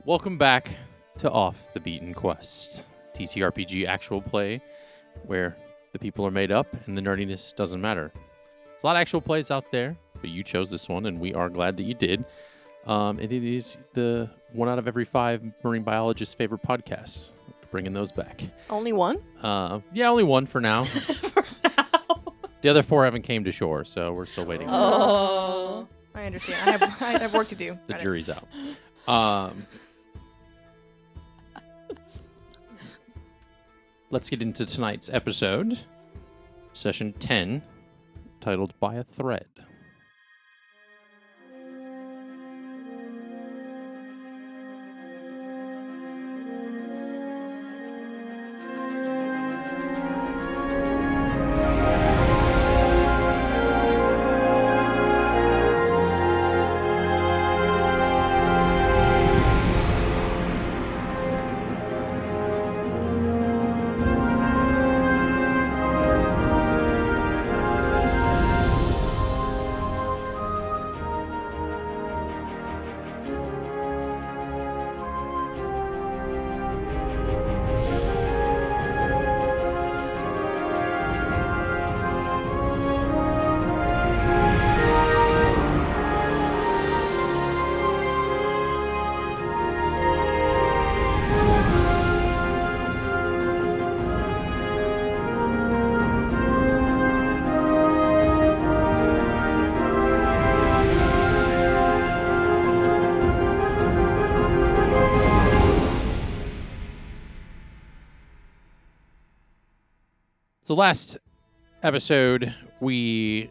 Welcome back to Off the Beaten Quest, TTRPG actual play, where the people are made up and the nerdiness doesn't matter. There's a lot of actual plays out there, but you chose this one, and we are glad that you did. And it is the 1 out of every 5 marine biologists' favorite podcasts. Bringing those back. Only one? Yeah, only one for now. For now. The other 4 haven't came to shore, so we're still waiting. Oh. I understand. I have work to do. The jury's out. Let's get into tonight's episode, session 10, titled By a Thread. So last episode, we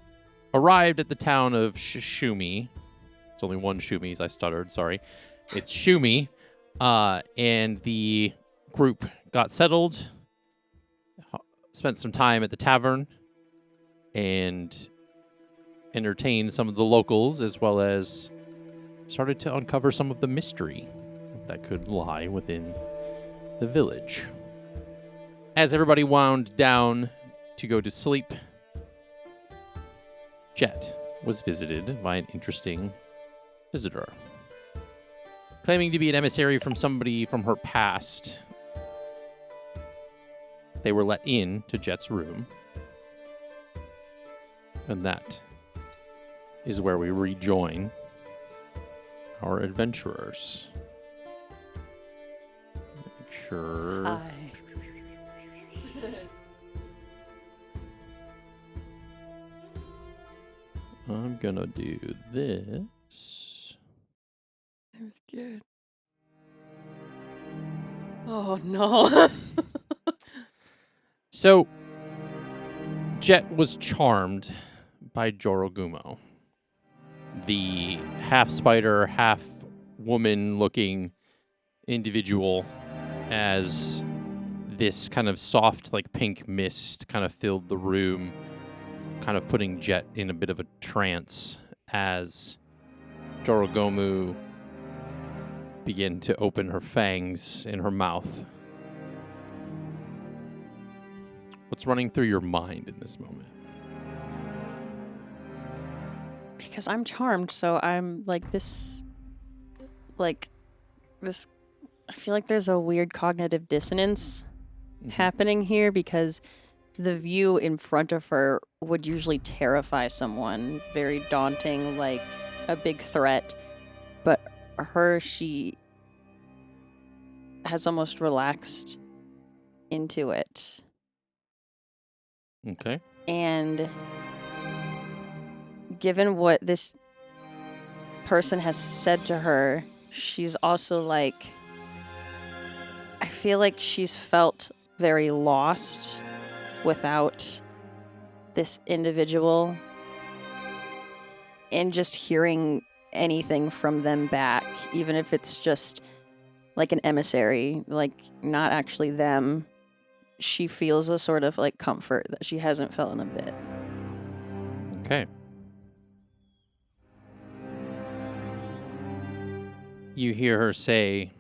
arrived at the town of Shumi. It's only one Shumis, I stuttered, sorry. It's Shumi, and the group got settled, spent some time at the tavern, and entertained some of the locals, as well as started to uncover some of the mystery that could lie within the village. As everybody wound down to go to sleep, Jett was visited by an interesting visitor. Claiming to be an emissary from somebody from her past, they were let in to Jett's room. And that is where we rejoin our adventurers. Make sure... Hi. I'm gonna do this. I'm scared. Oh, no. So, Jett was charmed by Jorogumo, the half-spider, half-woman-looking individual, as this kind of soft, like, pink mist kind of filled the room, kind of putting Jett in a bit of a trance as Jorogumo began to open her fangs in her mouth. What's running through your mind in this moment? Because I'm charmed, so I'm this, I feel like there's a weird cognitive dissonance happening here, because the view in front of her would usually terrify someone, very daunting, like a big threat. But she has almost relaxed into it. Okay. And given what this person has said to her, she's also I feel like she's felt very lost without this individual, and just hearing anything from them back, even if it's just like an emissary, like not actually them, she feels a sort of comfort that she hasn't felt in a bit. Okay. You hear her say,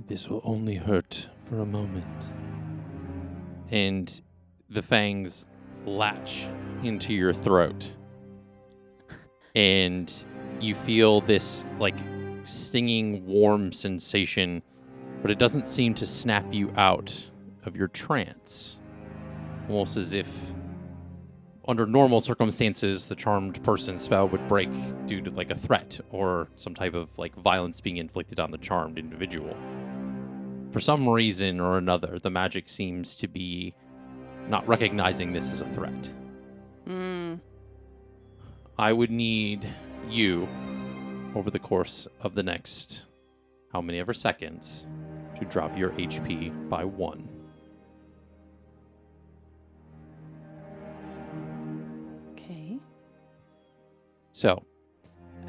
"This will only hurt for a moment." And the fangs latch into your throat. And you feel this, stinging, warm sensation, but it doesn't seem to snap you out of your trance. Almost as if, under normal circumstances, the charmed person spell would break due to like a threat or some type of like violence being inflicted on the charmed individual. For some reason or another, the magic seems to be not recognizing this as a threat. I would need you, over the course of the next how many ever seconds, to drop your HP by 1. Okay. So,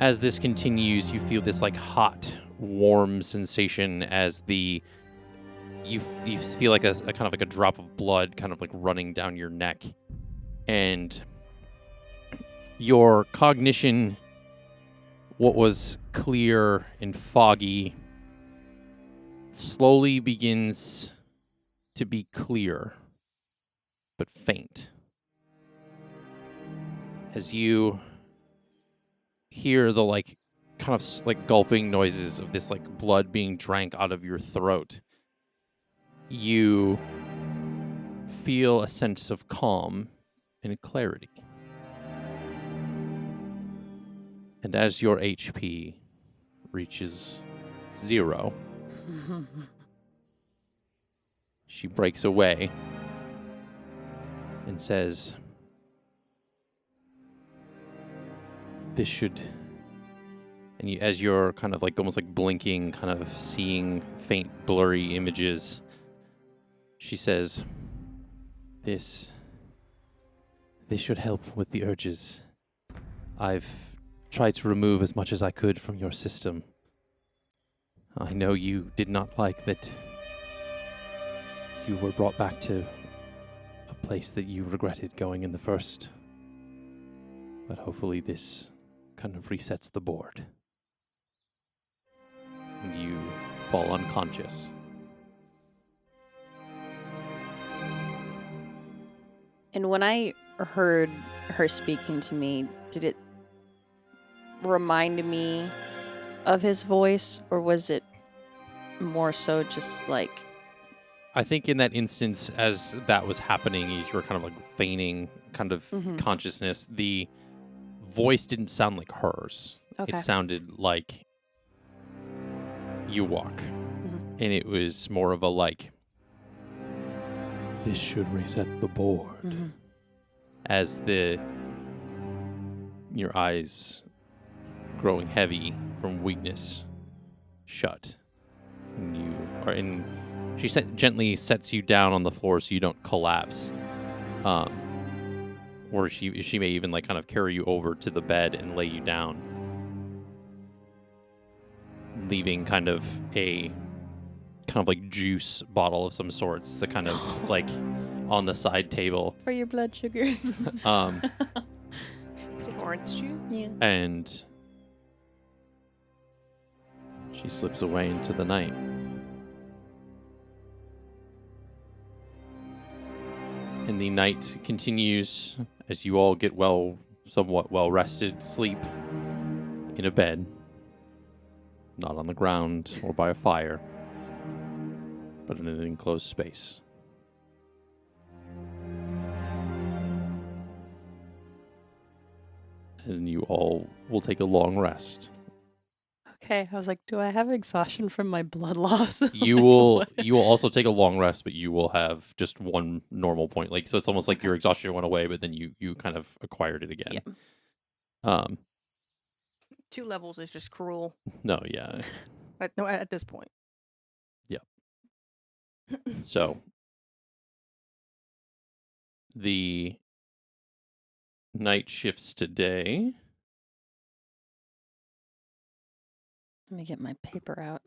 as this continues, you feel this like hot, warm sensation as you feel like a kind of like a drop of blood kind of like running down your neck, and your cognition, what was clear and foggy, slowly begins to be clear but faint as you hear the like kind of like gulping noises of this like blood being drank out of your throat. You feel a sense of calm and clarity. And as your HP reaches 0, she breaks away and says, "This should..." And you, as you're kind of like almost like blinking, kind of seeing faint, blurry images, she says, This should help with the urges. I've tried to remove as much as I could from your system. I know you did not like that you were brought back to a place that you regretted going in the first. But hopefully this kind of resets the board. And you fall unconscious. And when I heard her speaking to me, did it remind me of his voice, or was it more so just like... I think in that instance, as that was happening, you were kind of like feigning kind of consciousness. The voice didn't sound like hers. Okay. It sounded like you walk. And it was more of a like, this should reset the board. As your eyes growing heavy from weakness shut. And she gently sets you down on the floor so you don't collapse. Or she may even like kind of carry you over to the bed and lay you down, leaving kind of like juice bottle of some sorts to kind of like on the side table For your blood sugar. Is it orange juice? Yeah. And she slips away into the night. And the night continues as you all get somewhat well rested, sleep in a bed, not on the ground or by a fire, but in an enclosed space. And you all will take a long rest. Okay, I was like, do I have exhaustion from my blood loss? You will also take a long rest, but you will have just one normal point. Like, so it's almost like your exhaustion went away, but then you kind of acquired it again. Yeah. 2 levels is just cruel. No, yeah. At this point. Yeah. So the night shifts today. Let me get my paper out.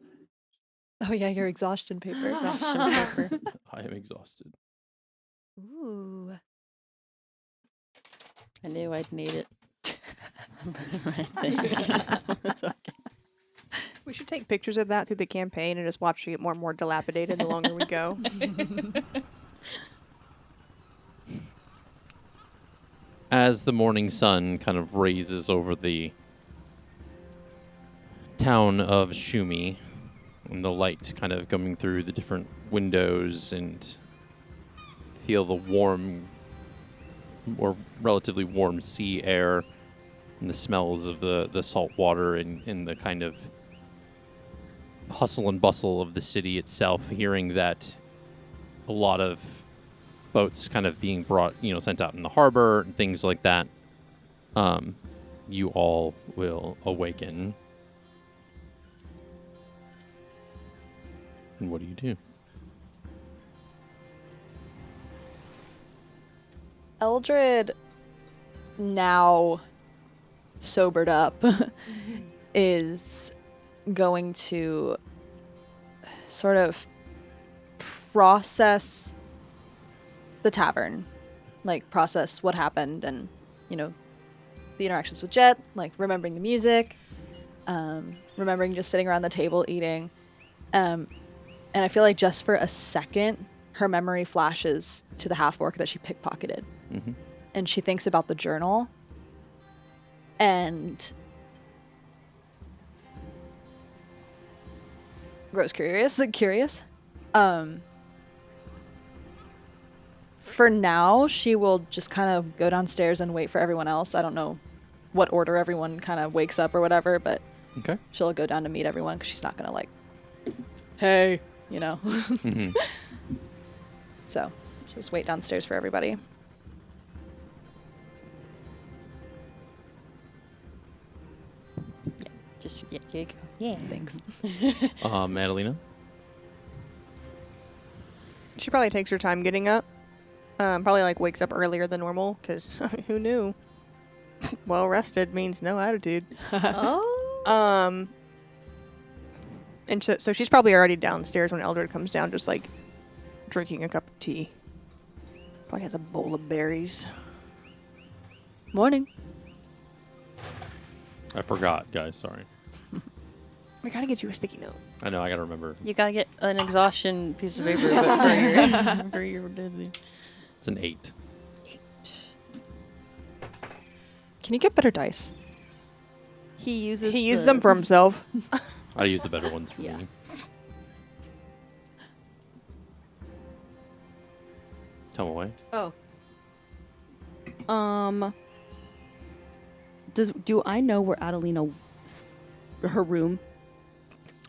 Oh yeah, your exhaustion paper. Exhaustion paper. I am exhausted. Ooh. I knew I'd need it. Right there. It's okay. We should take pictures of that through the campaign and just watch it get more and more dilapidated the longer we go. As the morning sun kind of raises over the town of Shumi, and the light kind of coming through the different windows, and feel the warm or relatively warm sea air and the smells of the salt water and the kind of hustle and bustle of the city itself, hearing that a lot of boats kind of being brought, sent out in the harbor and things like that. You all will awaken. And what do you do? Eldred, now sobered up, is going to sort of process the tavern, like process what happened and, the interactions with Jett, like remembering the music, remembering just sitting around the table eating. And I feel like just for a second, her memory flashes to the half-orc that she pickpocketed. Mm-hmm. And she thinks about the journal. And grows curious. For now, she will just kind of go downstairs and wait for everyone else. I don't know what order everyone kind of wakes up or whatever, but Okay. she'll go down to meet everyone because she's not going to hey, Mm-hmm. So, just wait downstairs for everybody. Just yeah, yeah. Thanks. Adalina? She probably takes her time getting up. Probably wakes up earlier than normal because who knew? Well rested means no attitude. Oh. And so she's probably already downstairs when Eldred comes down, just drinking a cup of tea. Probably has a bowl of berries. Morning. I forgot, guys. Sorry. We gotta get you a sticky note. I know. I gotta remember. You gotta get an exhaustion piece of paper but for your deadly. It's an 8. Can you get better dice? He uses them for himself. I use the better ones for Yeah. me. Tomoe. Oh. Do I know where Adalina, her room?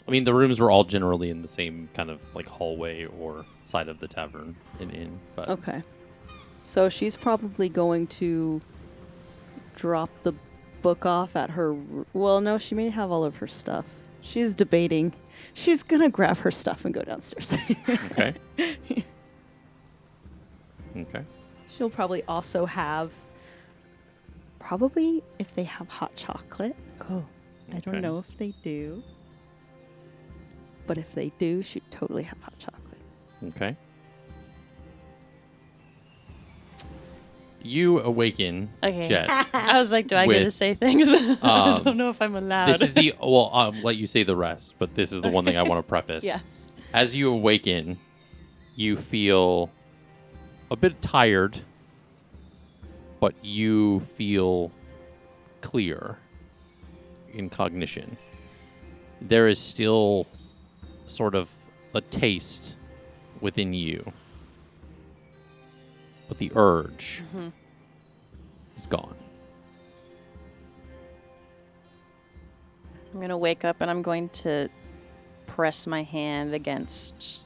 I mean, the rooms were all generally in the same kind of hallway or side of the tavern and inn. But Okay. So she's probably going to drop the book off at her. Well, no, she may have all of her stuff. She's debating. She's gonna grab her stuff and go downstairs. Okay. Okay. She'll probably also have. Probably if they have hot chocolate. Oh. I Okay. don't know if they do. But if they do, she'd totally have hot chocolate. Okay. You awaken, Okay. Jett. I was like, do I get to With, say things? I don't know if I'm allowed. This is the I'll let you say the rest, but this is the one thing I want to preface. Yeah. As you awaken, you feel a bit tired, but you feel clear in cognition. There is still sort of a taste within you, but the urge is gone. I'm gonna wake up and I'm going to press my hand against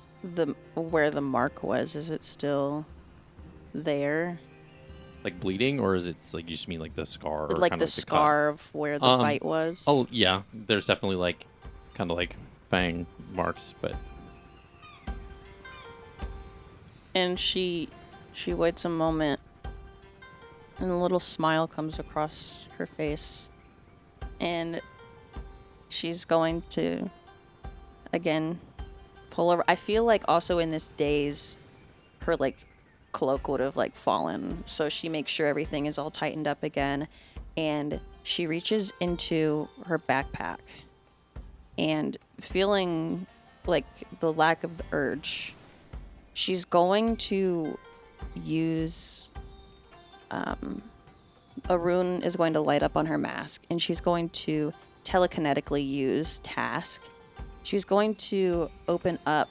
where the mark was. Is it still there? Like bleeding, or is it you just mean the scar? Or Like kinda the cut? scar of where the bite was? Oh yeah, there's definitely kind of fang marks, but And she waits a moment, and a little smile comes across her face, and she's going to again pull over. I feel like also in this daze, her cloak would have fallen, so she makes sure everything is all tightened up again, and she reaches into her backpack, and feeling the lack of the urge, she's going to use a rune is going to light up on her mask, and she's going to telekinetically use task. She's going to open up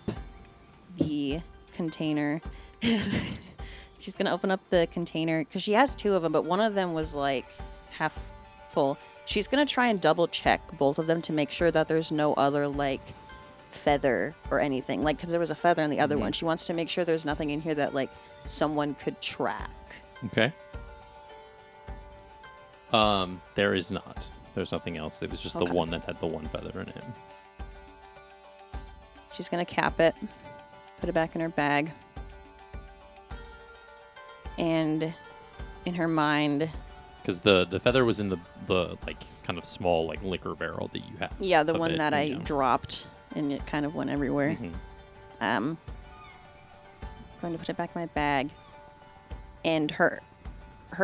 the container. She's going to open up the container because she has 2 of them, but one of them was like half full. She's going to try and double check both of them to make sure that there's no other like feather or anything. Like, because there was a feather in the other one. She wants to make sure there's nothing in here that like someone could track. Okay. There is not. There's nothing else. It was just the one that had the one feather in it. She's going to cap it, put it back in her bag. And in her mind... Because the feather was in the like kind of small like liquor barrel that you had. Yeah, the one that I dropped, and it kind of went everywhere. Going to put it back in my bag. And her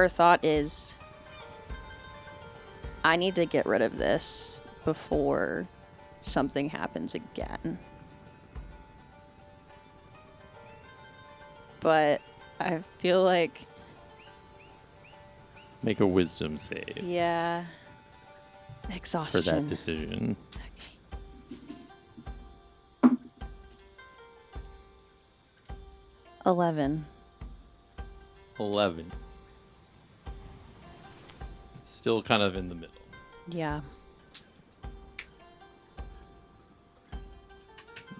thought is, I need to get rid of this before something happens again. But I feel like... Make a wisdom save. Yeah. Exhaustion. For that decision. Okay. 11. 11. It's still kind of in the middle. Yeah.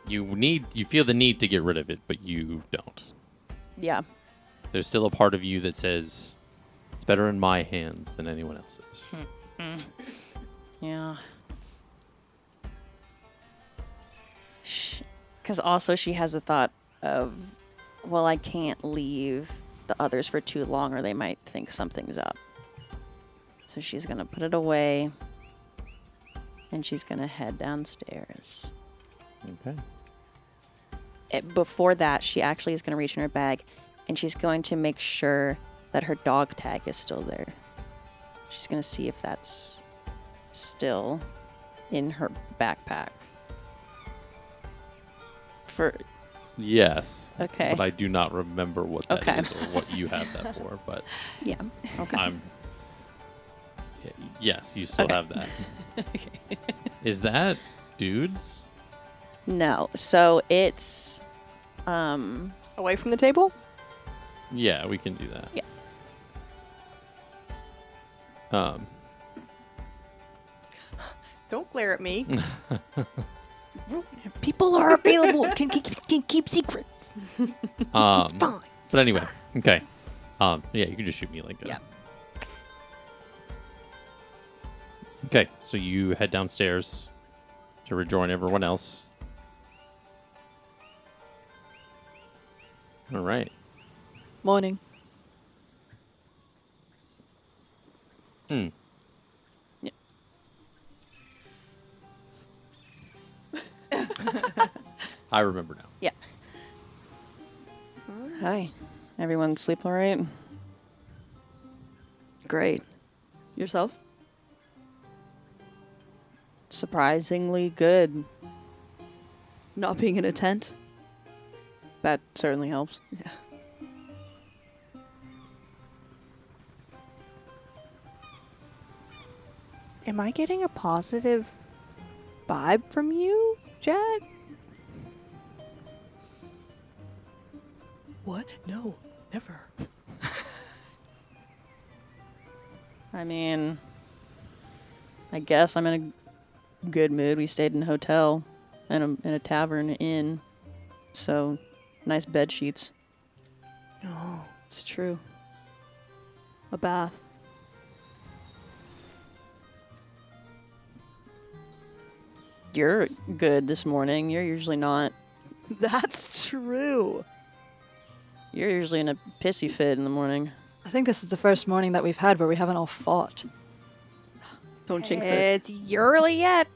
You feel the need to get rid of it, but you don't. Yeah. There's still a part of you that says it's better in my hands than anyone else's. Yeah. Because also she has the thought of, well, I can't leave the others for too long or they might think something's up. So she's going to put it away and she's going to head downstairs. Okay. Before that, she actually is going to reach in her bag and she's going to make sure that her dog tag is still there. She's going to see if that's still in her backpack. Yes. Okay. But I do not remember what that is or what you have that for, but Yeah. Okay. Yes, you still have that. Is that dudes? No. So it's Away from the table? Yeah, we can do that. Yeah. Don't glare at me. People are available. can keep secrets. Fine. Fine. But anyway, okay. Yeah, you can just shoot me like that. Yeah. Okay, so you head downstairs to rejoin everyone else. All right. Morning. Yeah. I remember now. Yeah. Hi. Everyone sleep all right? Great. Yourself? Surprisingly good. Not being in a tent? That certainly helps. Yeah. Am I getting a positive vibe from you, Jett? What? No, never. I mean, I guess I'm in a good mood. We stayed in a hotel and in a tavern inn. So, nice bed sheets. Oh. It's true. A bath. You're good this morning. You're usually not. That's true. You're usually in a pissy fit in the morning. I think this is the first morning that we've had where we haven't all fought. Don't jinx it. It's early yet.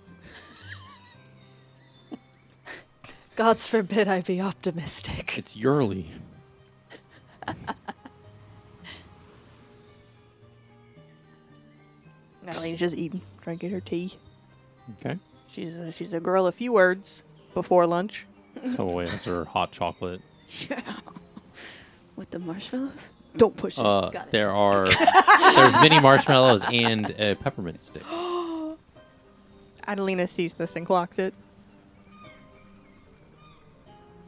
God's forbid I be optimistic. It's Yurley. Natalie's just eating, drinking her tea. Okay. She's a girl of few words before lunch. Tomoe has her hot chocolate. With the marshmallows? Don't push it. Got it. There's mini marshmallows and a peppermint stick. Adalina sees this and clocks it.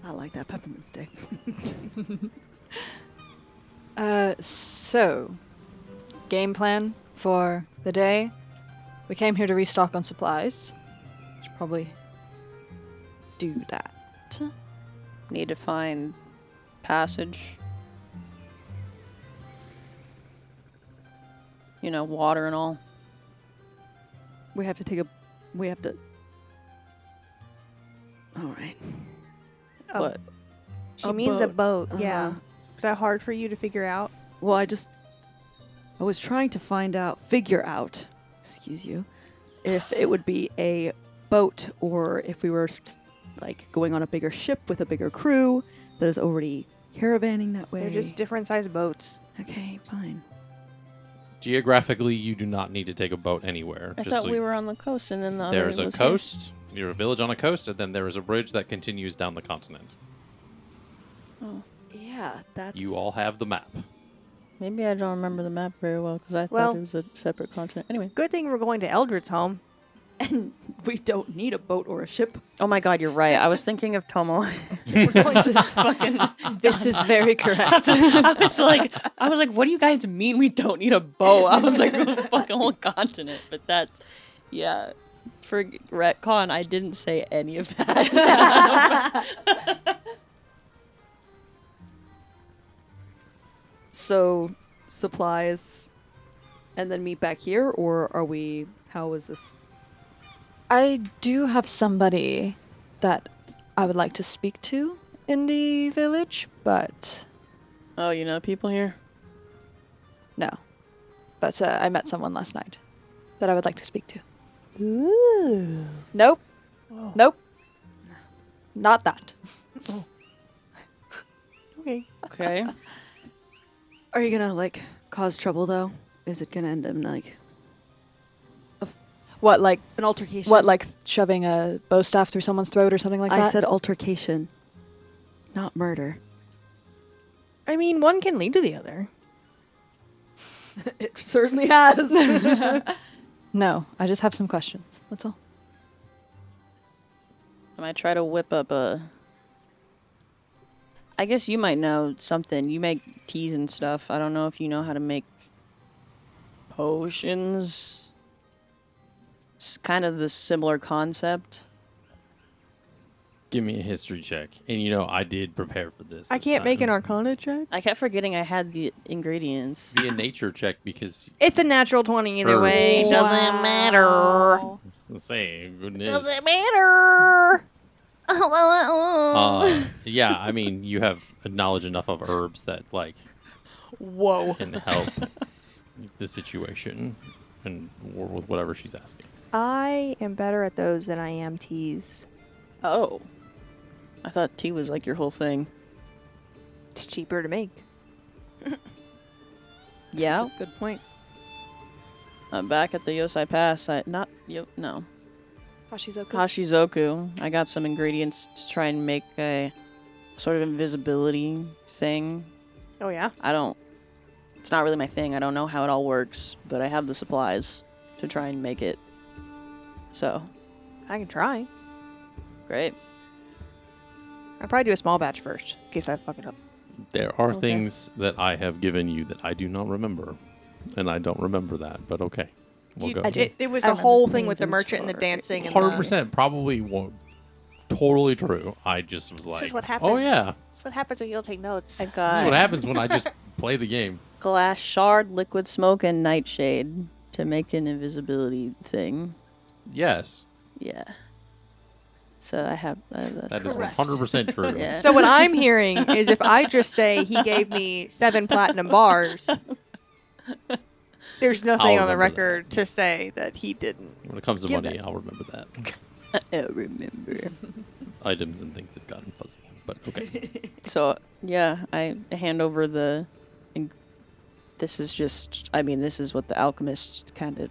I like that peppermint stick. So, game plan for the day. We came here to restock on supplies. Should probably do that. Need to find passage. You know, water and all. We have to. All right. What? She A means a boat. boat. Yeah. Uh-huh. Is that hard for you to figure out? Well, I was trying to figure out, excuse you, if it would be a boat or if we were like going on a bigger ship with a bigger crew that is already caravanning that way. They're just different sized boats. Okay, fine. Geographically, you do not need to take a boat anywhere. I Just thought so we were on the coast and then the other There's a was here. coast. You're a village on a coast, and then there is a bridge that continues down the continent. Yeah, that's. You all have the map. Maybe I don't remember the map very well because I Well- thought it was a separate continent. Anyway. Good thing we're going to Eldred's home. And we don't need a boat or a ship. Oh my god, you're right. I was thinking of Tomoe. This is fucking. This is very correct. I was like, what do you guys mean we don't need a boat? I was like, the fucking whole continent. But that's, yeah. For retcon, I didn't say any of that. So, supplies, and then meet back here, or are we? How is this? I do have somebody that I would like to speak to in the village, but Oh, you know people here? no. But I met someone last night that I would like to speak to. Ooh. Nope. Nope. Not that. Okay. Okay. Are you gonna like cause trouble though? Is it gonna end in like What, like, an altercation? what, like shoving a bow staff through someone's throat or something like that? I said altercation, not murder. I mean, one can lead to the other. It certainly has. No, I just have some questions. That's all. I might try to whip up a. I guess you might know something. You make teas and stuff. I don't know if you know how to make potions. It's kind of the similar concept. Give me a history check. And you know, I did prepare for this. I this can't make time. an Arcana check. I kept forgetting I had the ingredients. Be a nature check because It's a natural 20 either way. Herbs. Doesn't matter. let's say goodness. Doesn't matter. Yeah, I mean, you have knowledge enough of herbs that like Whoa. can help the situation and with whatever she's asking. I am better at those than I am teas. Oh. I thought tea was like your whole thing. It's cheaper to make. Yeah. That's a good point. Back at the Yosai Pass, no. Hashizoku. Hashizoku. I got some ingredients to try and make a sort of invisibility thing. Oh, yeah? It's not really my thing. I don't know how it all works, but I have the supplies to try and make it. So, I can try. great. I'll probably do a small batch first, in case I fuck it up. There are Okay. things that I have given you that I do not remember, and I don't remember that. But okay, we'll go. It was I the remember whole the thing with the merchant and the inventory. dancing. And 100% probably won't. Totally true. I just was like, is what oh happens. yeah, That's what happens when you don't take notes. I this is got what happens when I just play the game. glass shard, liquid smoke, and nightshade to make an invisibility thing. Yes, Yeah. So I have that's that is correct. 100% true. Yeah. So what I'm hearing is if I just say he gave me 7 platinum bars, there's nothing I'll on the remember record to say that he didn't. When it comes to Give money, that. I'll remember that. I remember. Items and things have gotten fuzzy, but okay. So yeah, I hand over the. This is just. I mean, this is what the alchemist kind of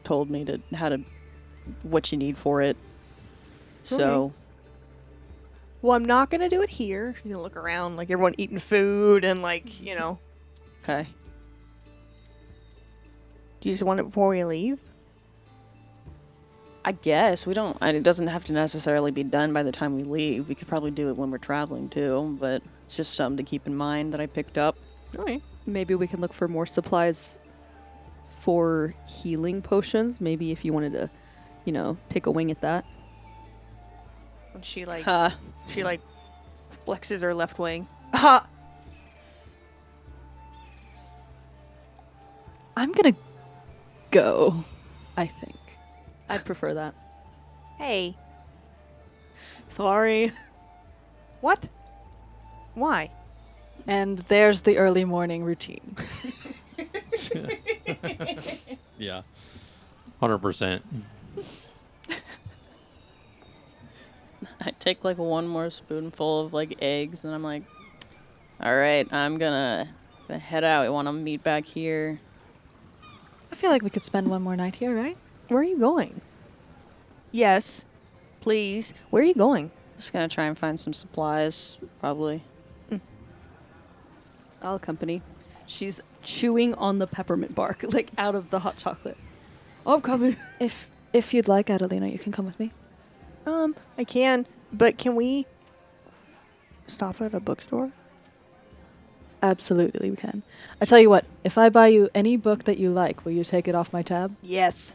told me to what you need for it. So Well, I'm not gonna do it here. She's gonna look around like everyone eating food and like, you know. okay. Do you just want it before we leave? I guess we don't. It doesn't have to necessarily be done by the time we leave. We could probably do it when we're traveling too. But it's just something to keep in mind that I picked up. Okay. Maybe we can look for more supplies for healing potions. Maybe if you wanted to, take a wing at that. And she like Huh. flexes her left wing. Ha! I'm gonna go, I think. I'd prefer that. Hey. Sorry. What? Why? And there's the early morning routine. Yeah. 100%. I take like one more spoonful of like eggs, and I'm like, all right, I'm gonna head out. You want to meet back here? I feel like we could spend one more night here, right? Where are you going? Yes. Please. Where are you going? Just gonna try and find some supplies, probably. I'll accompany. She's chewing on the peppermint bark, like out of the hot chocolate. Oh, I'm coming. If you'd like, Adalina, you can come with me. I can, but can we stop at a bookstore? Absolutely, we can. I tell you what, if I buy you any book that you like, will you take it off my tab? Yes.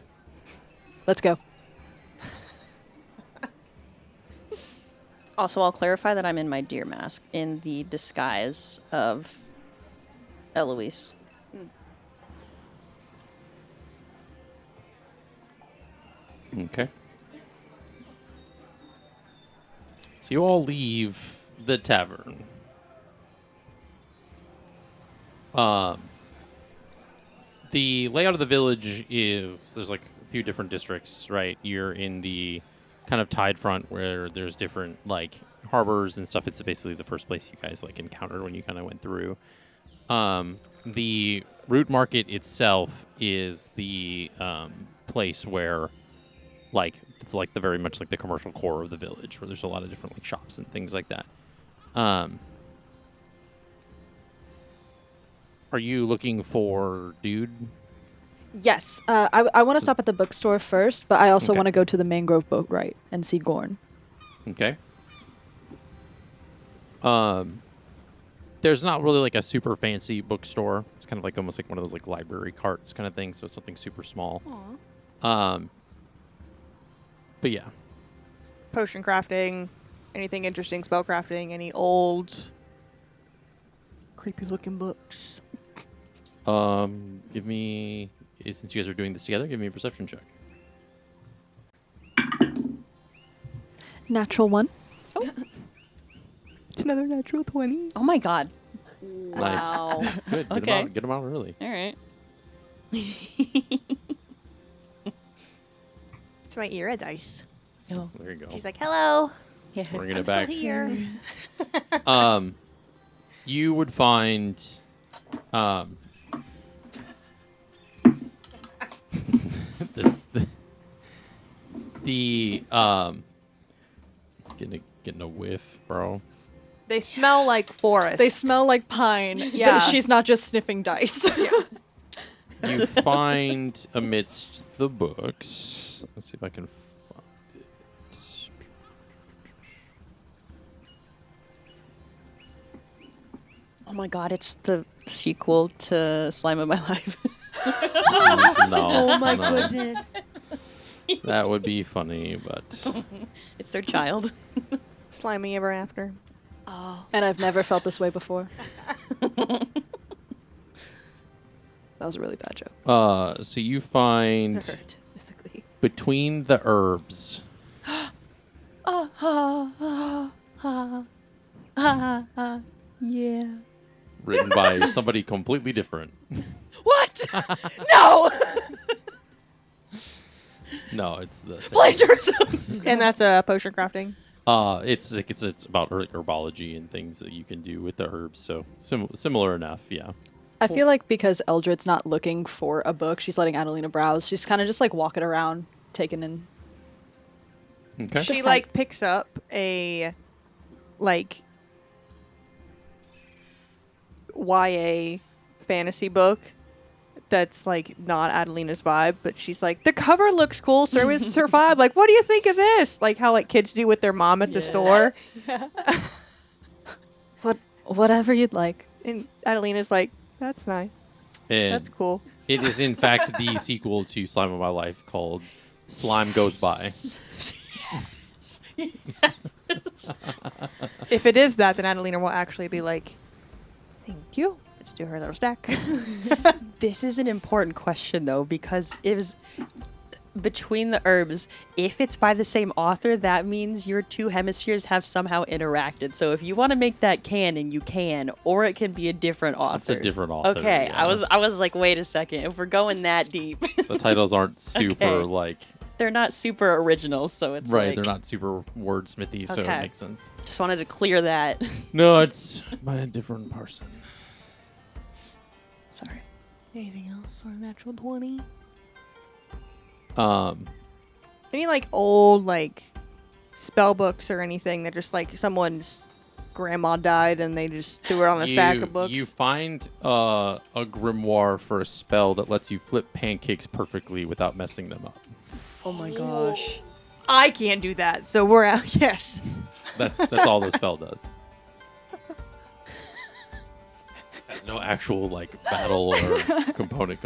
Let's go. Also, I'll clarify that I'm in my deer mask in the disguise of Eloise. Okay. So you all leave the tavern. The layout of the village is there's like a few different districts, right? You're in the kind of tide front where there's different like harbors and stuff. It's basically the first place you guys like encountered when you kind of went through. The root market itself is the place where like it's like the very much like the commercial core of the village where there's a lot of different like shops and things like that. Are you looking for dude? Yes. I want to stop at the bookstore first, but I also Okay. want to go to the mangrove boat right and see Gorn. Okay. There's not really like a super fancy bookstore. It's kind of like almost like one of those like library carts kind of thing. So it's something super small. But yeah. Potion crafting, anything interesting, spell crafting, any old, creepy looking books. Give me, since you guys are doing this together, give me a perception check. Natural 1. It's another natural 20. Oh my god. Nice. Wow. Good. Okay. Get them out early. All right. It's my Era dice. Oh. There you go. She's like, hello. Bringing I'm it back. still here. You would find, getting a whiff, bro. They smell like forest. They smell like pine. Yeah. She's not just sniffing dice. You find amidst the books. Let's see if I can find it. Oh my god, it's the sequel to Slime of My Life. No. Oh my no. goodness. That would be funny, but It's their child. Slimy ever after. And I've never felt this way before. That was a really bad joke. so you find Hurt physically. between the herbs. Yeah. Written by somebody completely different. What? No! No, it's the same. Plagiarism! And that's a potion crafting. It's like it's about herbology and things that you can do with the herbs. So similar enough, yeah. I feel like because Eldred's not looking for a book, she's letting Adalina browse. She's kind of just like walking around, taking in. Okay. She Just like picks up a like YA fantasy book, that's like not Adalina's vibe, but she's like, the cover looks cool, so is her vibe. Like, what do you think of this? Like how like kids do with their mom at the store. Whatever you'd like. And Adalina's like, that's nice. And That's cool. it is in fact the sequel to Slime of My Life called Slime Goes By. If it is that, then Adalina will actually be like, thank you. Let's do her little stack. This is an important question, though, because it was between the herbs. If it's by the same author, that means your two hemispheres have somehow interacted. So if you want to make that canon, you can, or it can be a different author. It's a different author. Okay, yeah. I was like, wait a second. If we're going that deep, The titles aren't super Okay. like they're not super original. So it's right. like, They're not super wordsmithy, so it Okay. makes sense. Just wanted to clear that. No, it's by a different person. Sorry. Anything else on natural 20? Any Any like old like spell books or anything that just like someone's grandma died and they just threw it on a stack of books? You find a grimoire for a spell that lets you flip pancakes perfectly without messing them up. Oh my gosh. I can't do that, so we're out. Yes. That's all the spell does. Has no actual like battle or component.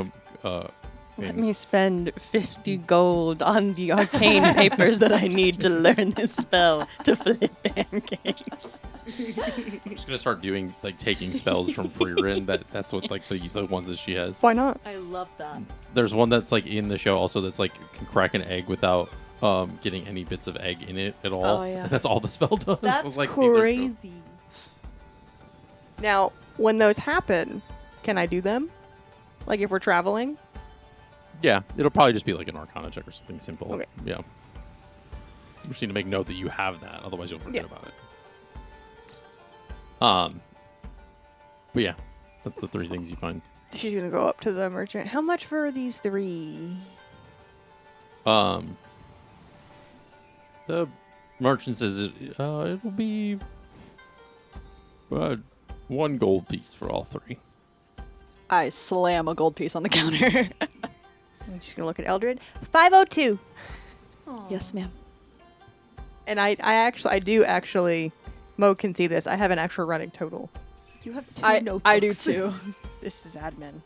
Let things. me spend 50 gold on the arcane papers that I need to learn this spell to flip pancakes. I'm just gonna start doing like taking spells from Freerin. That's what like the ones that she has. Why not? I love that. There's one that's like in the show also that's like can crack an egg without getting any bits of egg in it at all. Oh, yeah. And that's all the spell does. That's It's like, these are- crazy. Now, when those happen, can I do them? Like if we're traveling? Yeah, it'll probably just be like an Arcana check or something simple. Okay. Yeah. You just need to make note that you have that, otherwise you'll forget Yeah. about it. But yeah, that's the three things you find. She's gonna go up to the merchant. How much for these 3? The merchant says it'll be 1 gold piece for all 3. I slam a gold piece on the counter. I'm just gonna look at Eldred. 502. Yes, ma'am. And I do actually. Mo can see this. I have an actual running total. You have 2 I notebooks. do too. This is admin.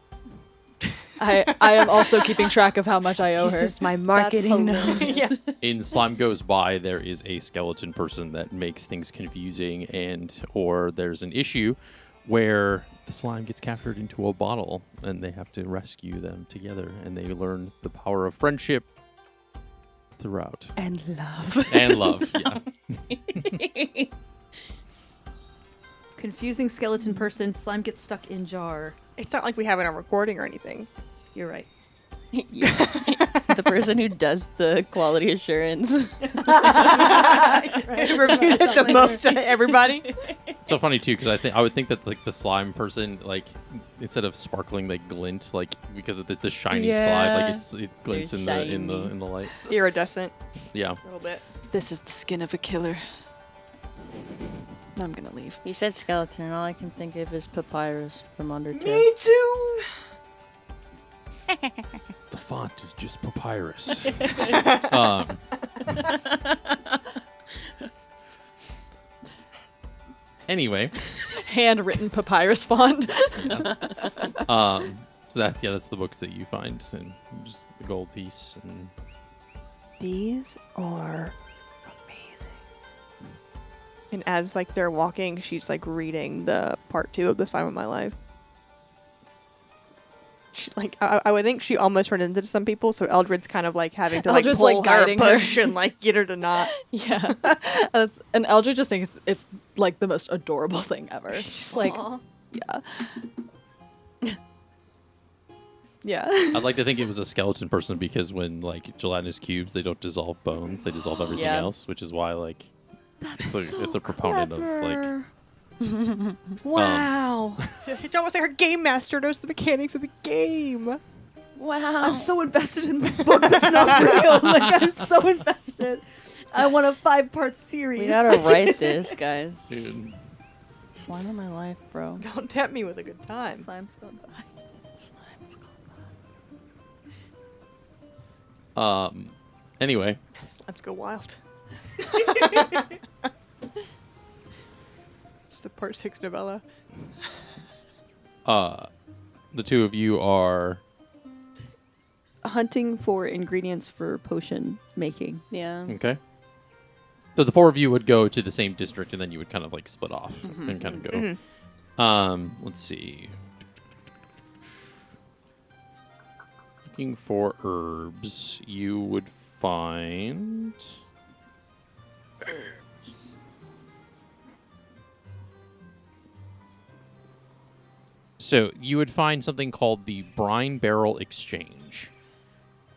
I am also keeping track of how much I owe This her. is my marketing note. hilarious. In Slime Goes By, there is a skeleton person that makes things confusing, or there's an issue where the slime gets captured into a bottle and they have to rescue them together, and they learn the power of friendship throughout. And love. And love, yeah. Confusing skeleton person. Slime gets stuck in jar. It's not like we have it on recording or anything. You're right. The person who does the quality assurance. Reviews it the most out of everybody. It's so funny too, because I would think that like the slime person, like instead of sparkling, they glint, like because of the shiny slime, like it glints in They're the light. Iridescent. Yeah. A little bit. This is the skin of a killer. I'm gonna leave. You said skeleton, and all I can think of is papyrus from Undertale. too. The font is just papyrus. Anyway, Handwritten papyrus font. that's the books that you find, and just the gold piece, and These are amazing. And as like they're walking, she's like reading the part 2 of The Slime of My Life. She like I would think she almost ran into some people, so Eldred's kind of like having to Eldred's, like like, pull her, guiding her. push, and like get her to not. Yeah. And Eldred just thinks it's like the most adorable thing ever. She's like, Aw. yeah. Yeah. I'd like to think it was a skeleton person because when like gelatinous cubes, they don't dissolve bones; they dissolve everything Yeah. else, which is why like it's a proponent of like. Wow. It's almost like her game master knows the mechanics of the game. Wow. I'm so invested in this book that's not real. Like, I'm so invested. I want a 5-part series. We gotta write this, guys. Dude. Slime of my life, bro. Don't tempt me with a good time. Slime's gone by. Anyway, Let's go wild. It's the part 6 novella. the two of you are Hunting for ingredients for potion making. Yeah. okay. So the four of you would go to the same district, and then you would kind of like split off and kind of go. Let's see. Looking for herbs, you would find. So you would find something called the Brine Barrel Exchange.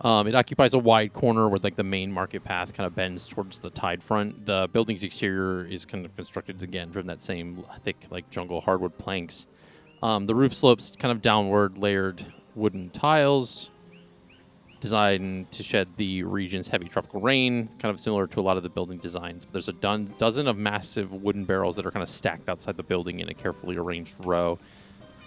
It occupies a wide corner where like the main market path kind of bends towards the tide front. The building's exterior is kind of constructed again from that same thick like jungle hardwood planks. The roof slopes kind of downward, layered wooden tiles designed to shed the region's heavy tropical rain, kind of similar to a lot of the building designs. But there's a dozen of massive wooden barrels that are kind of stacked outside the building in a carefully arranged row.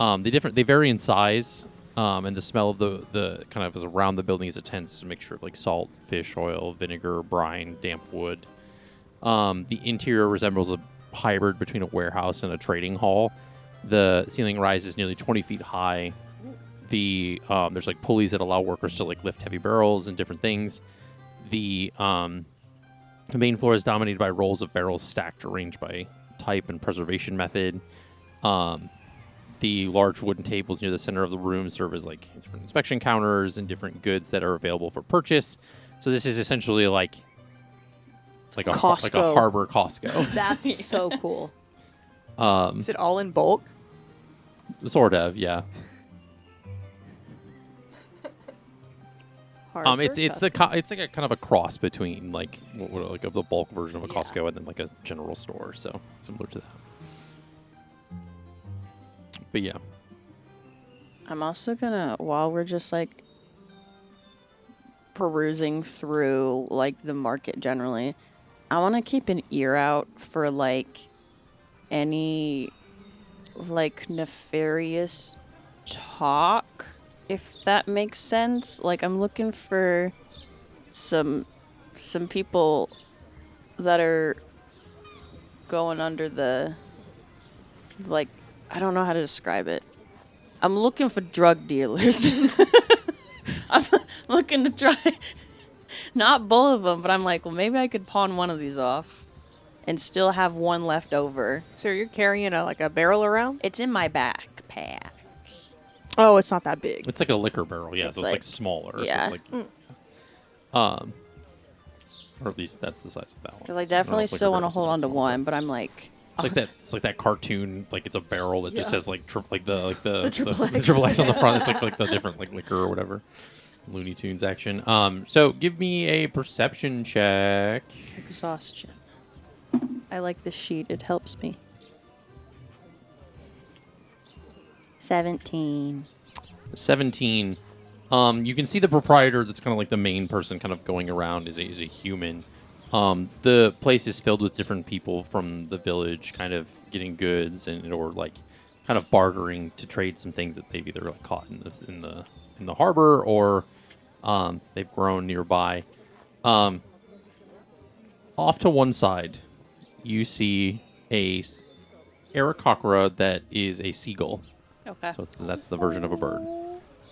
They vary in size, and the smell of the kind of is around the building is a tense mixture of like salt, fish oil, vinegar, brine, damp wood. The interior resembles a hybrid between a warehouse and a trading hall. The ceiling rises nearly 20 feet high. There's like pulleys that allow workers to like lift heavy barrels and different things. The main floor is dominated by rows of barrels stacked, arranged by type and preservation method. The large wooden tables near the center of the room serve as like different inspection counters and different goods that are available for purchase. So this is essentially like it's like a harbor Costco. That's so cool. Is it all in bulk? Sort of, yeah. It's like a kind of a cross between like like the bulk version of a Costco and then like a general store. So similar to that. But yeah. I'm also gonna, while we're just like perusing through like the market generally, I want to keep an ear out for like any like nefarious talk, if that makes sense. Like I'm looking for some people that are going under the like, I don't know how to describe it. I'm looking for drug dealers. I'm looking to try, not both of them, but I'm like, well, maybe I could pawn one of these off and still have one left over. So you're carrying a barrel around? It's in my backpack. Oh, it's not that big. It's like a liquor barrel, yeah. It's So it's like smaller. yeah. So it's like, or at least that's the size of that one. Because I definitely still want to hold on to one, but I'm like, It's like that. It's like that cartoon. Like it's a barrel that just says like the triple X on the front. It's like the different like liquor or whatever. Looney Tunes action. So give me a perception check. exhaustion. I like this sheet. It helps me. 17. 17. You can see the proprietor. That's kind of like the main person, kind of going around. Is a human. The place is filled with different people from the village, kind of getting goods or like kind of bartering to trade some things that they've either like caught in the harbor or they've grown nearby. Off to one side, you see a arachnid that is a seagull. Okay. So that's the version of a bird.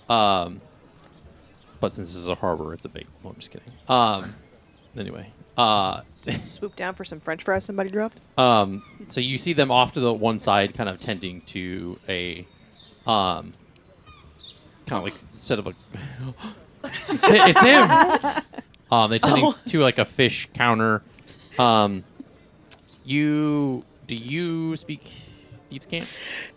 But since this is a harbor, it's a big. No, I'm just kidding. Anyway. Swoop down for some French fries somebody dropped? So you see them off to the one side, kind of tending to a, kind of like instead of a, it's him. They tending to like a fish counter. Do you speak thieves' cant?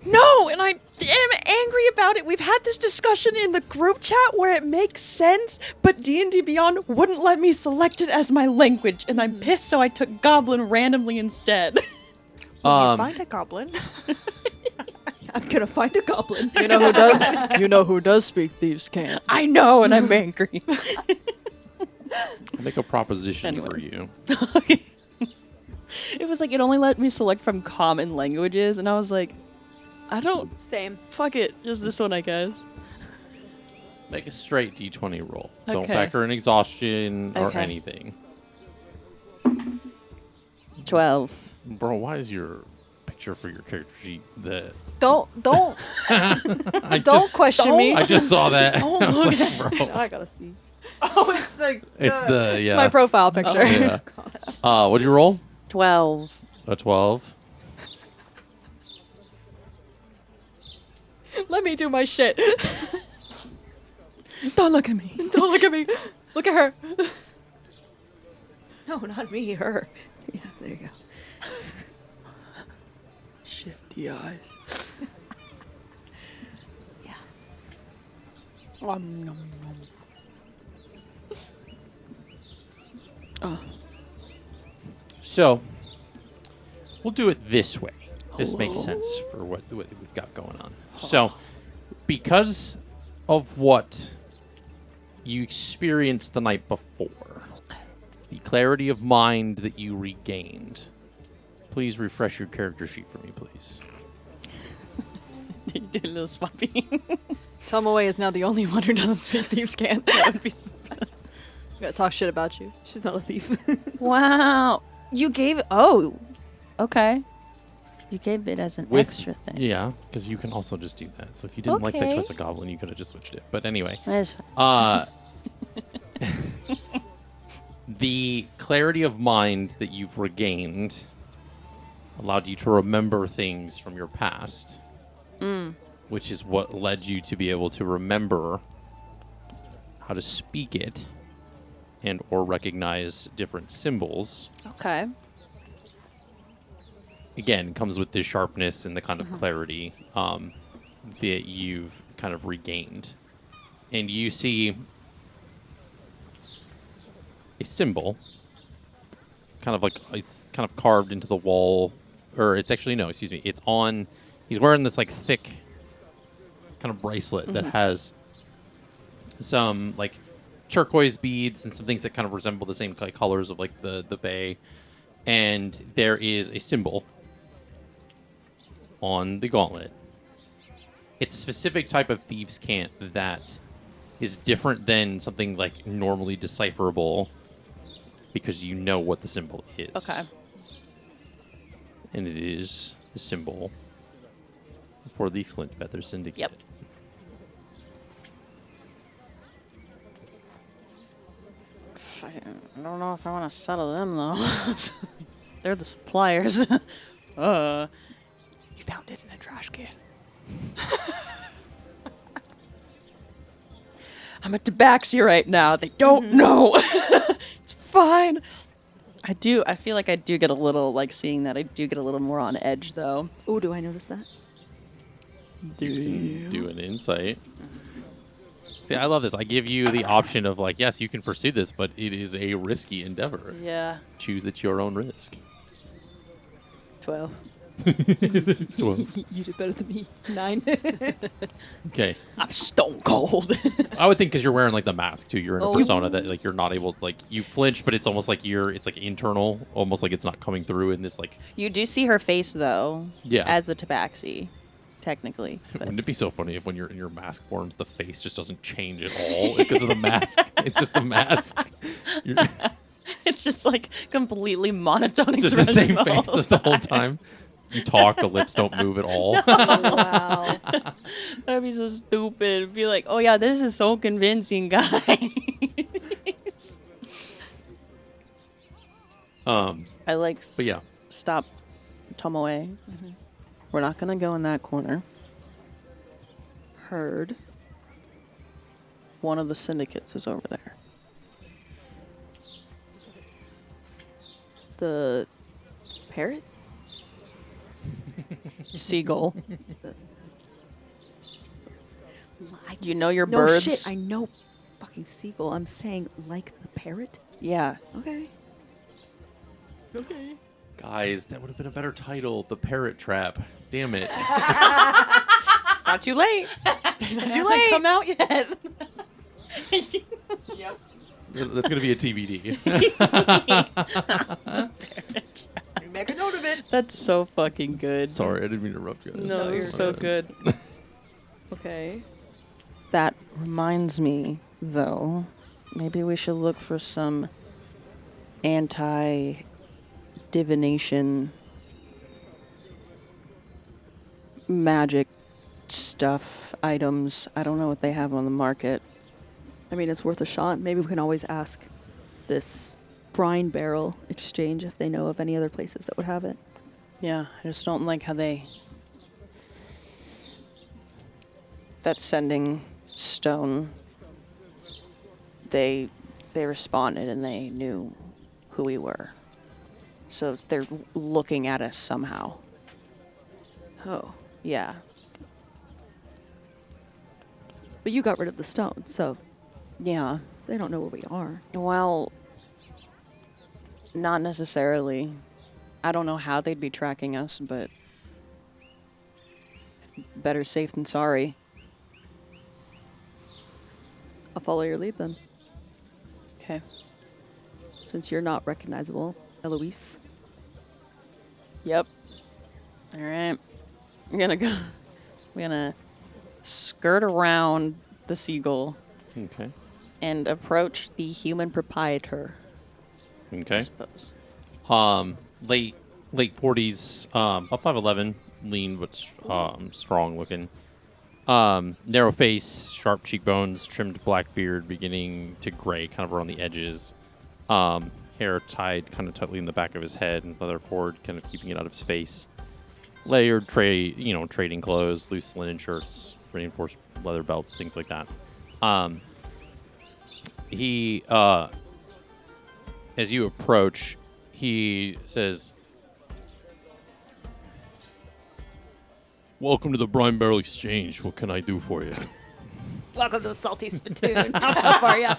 No, and I am angry about it. We've had this discussion in the group chat where it makes sense, but D&D Beyond wouldn't let me select it as my language, and I'm pissed, so I took Goblin randomly instead. Will you find a goblin? I'm gonna find a goblin. You know who does speak thieves' cant. I know, and I'm angry. I'll make a proposition for you. It was like it only let me select from common languages, and I was like, I don't. Same. Fuck it, just this one, I guess. Make a straight D20 roll. Don't Okay. factor in exhaustion or Okay. anything. 12. Bro, why is your picture for your character sheet the... Don't I don't question me. I just saw that. I was look like, bro. I gotta see. Oh, it's the. It's the, It's yeah. my profile picture. Yeah. What'd you roll? 12. A 12. Let me do my shit. Don't look at me. Don't look at me. Look at her. No, not me. Her. Yeah, there you go. Shifty eyes. Yeah. Nom, nom. So, we'll do it this way. This makes sense for what we've got going on. So, because of what you experienced the night before, the clarity of mind that you regained, please refresh your character sheet for me, please. You did a little swappy. Tomoe is now the only one who doesn't speak thieves' cant. That would be so bad. Gotta talk shit about you. She's not a thief. Wow. You gave. Oh. Okay. You gave it as an With- extra thing. Yeah, because you can also just do that. So if you didn't like that Okay. choice of goblin, you could have just switched it. But anyway, That is fine. the clarity of mind that you've regained allowed you to remember things from your past, which is what led you to be able to remember how to speak it and or recognize different symbols. Okay. Again, comes with the sharpness and the kind of clarity that you've kind of regained. And you see a symbol, kind of like it's kind of carved into the wall, or it's actually, no, excuse me, it's on, he's wearing this like thick kind of bracelet that has some like turquoise beads and some things that kind of resemble the same like colors of like the bay. And there is a symbol on the gauntlet. It's a specific type of thieves' cant that is different than something like normally decipherable because you know what the symbol is. Okay. And it is the symbol for the Flint Feather Syndicate. Yep. I don't know if I want to settle them though. They're the suppliers. You found it in a trash can. I'm at Tabaxi right now. They don't know. It's fine. I feel like I do get a little, like seeing that, I do get a little more on edge though. Oh, do I notice that? You can do an insight. See, I love this. I give you the option of like, yes, you can pursue this, but it is a risky endeavor. Yeah. Choose at your own risk. 12. 12. You did better than me. 9. Okay. I'm stone cold. I would think because you're wearing like the mask too, you're in a Oh. persona that like you're not able, like you flinch, but it's almost like it's like internal, almost like it's not coming through in this like. You do see her face though. Yeah. As the tabaxi, technically. But Wouldn't it be so funny if when you're in your mask forms, the face just doesn't change at all because of the mask? It's just the mask. You're, it's just like completely monotone just the same expression face the whole time. You talk, the lips don't move at all. Wow. That'd be so stupid. Be like, oh yeah, this is so convincing, guys. I like. But yeah. Stop, Tomoe. We're not gonna go in that corner. Heard. One of the syndicates is over there. The parrot? Seagull. I You know your no birds. shit. I know fucking seagull. I'm saying like the parrot. Yeah. Okay. Guys, that would have been a better title. The Parrot Trap. Damn it. It's not too late. It hasn't come out yet. That's going to be a TBD. Make a note of it. That's so fucking good. Sorry, I didn't mean to interrupt you guys. No, you're so good. Okay. That reminds me, though, maybe we should look for some anti-divination magic stuff, items. I don't know what they have on the market. I mean, it's worth a shot. Maybe we can always ask this brine barrel exchange if they know of any other places that would have it. Yeah, I just don't like how they... That sending stone, they responded and they knew who we were. So they're looking at us somehow. Oh. Yeah. But you got rid of the stone, so Yeah. they don't know where we are. Well, not necessarily. I don't know how they'd be tracking us, but better safe than sorry. I'll follow your lead then, Okay. since you're not recognizable, Eloise. Yep. All right. I'm gonna go. I'm gonna skirt around the seagull Okay. and approach the human proprietor. I Okay. suppose. Late 40s, about 5'11", lean but strong looking. Narrow face, sharp cheekbones, trimmed black beard beginning to gray, kind of around the edges. Hair tied kind of tightly in the back of his head, and leather cord kind of keeping it out of his face. Layered trading clothes, loose linen shirts, reinforced leather belts, things like that. He, as you approach, he says, "Welcome to the Brine Barrel Exchange. What can I do for you?" Welcome to the Salty Spittoon. How tough are ya?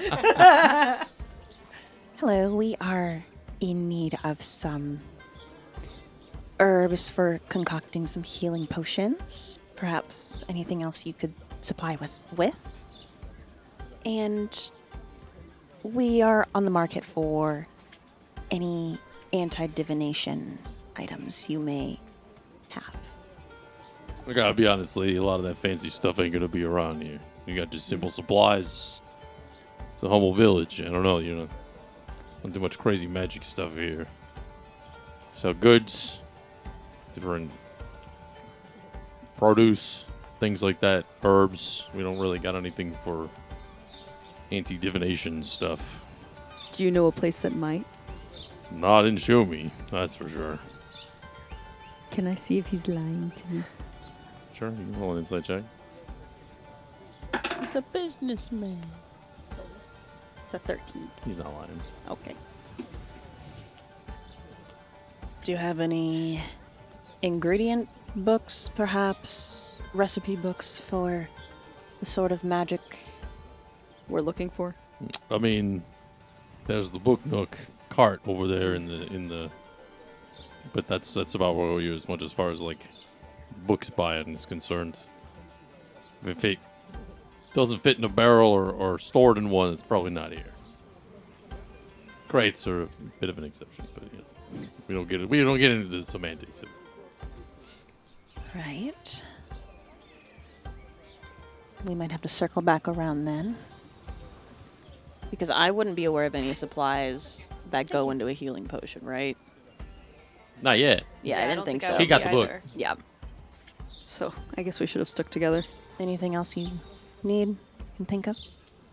Hello, we are in need of some herbs for concocting some healing potions. Perhaps anything else you could supply us with. And we are on the market for any anti-divination items you may have. I gotta be honest, lady, a lot of that fancy stuff ain't gonna be around here. You got just simple supplies. It's a humble village. I don't know, don't do much crazy magic stuff here. Sell goods, different produce, things like that, herbs. We don't really got anything for anti-divination stuff. Do you know a place that might? Not in Shumi, that's for sure. Can I see if he's lying to me? Sure, you can roll an insight check. He's a businessman. The 13. He's not lying. Okay. Do you have any ingredient books, perhaps? Recipe books for the sort of magic? We're looking for? I mean, there's the book nook cart over there in the but that's about what we use, much as far as like books buying is concerned. If it doesn't fit in a barrel or stored in one, it's probably not here. Crates are a bit of an exception, but we don't get into the semantics of it. Right. We might have to circle back around then. Because I wouldn't be aware of any supplies that go into a healing potion, right? Not yet. Yeah, I didn't think so. She got the book. Yeah. So, I guess we should have stuck together. Anything else you need, can think of?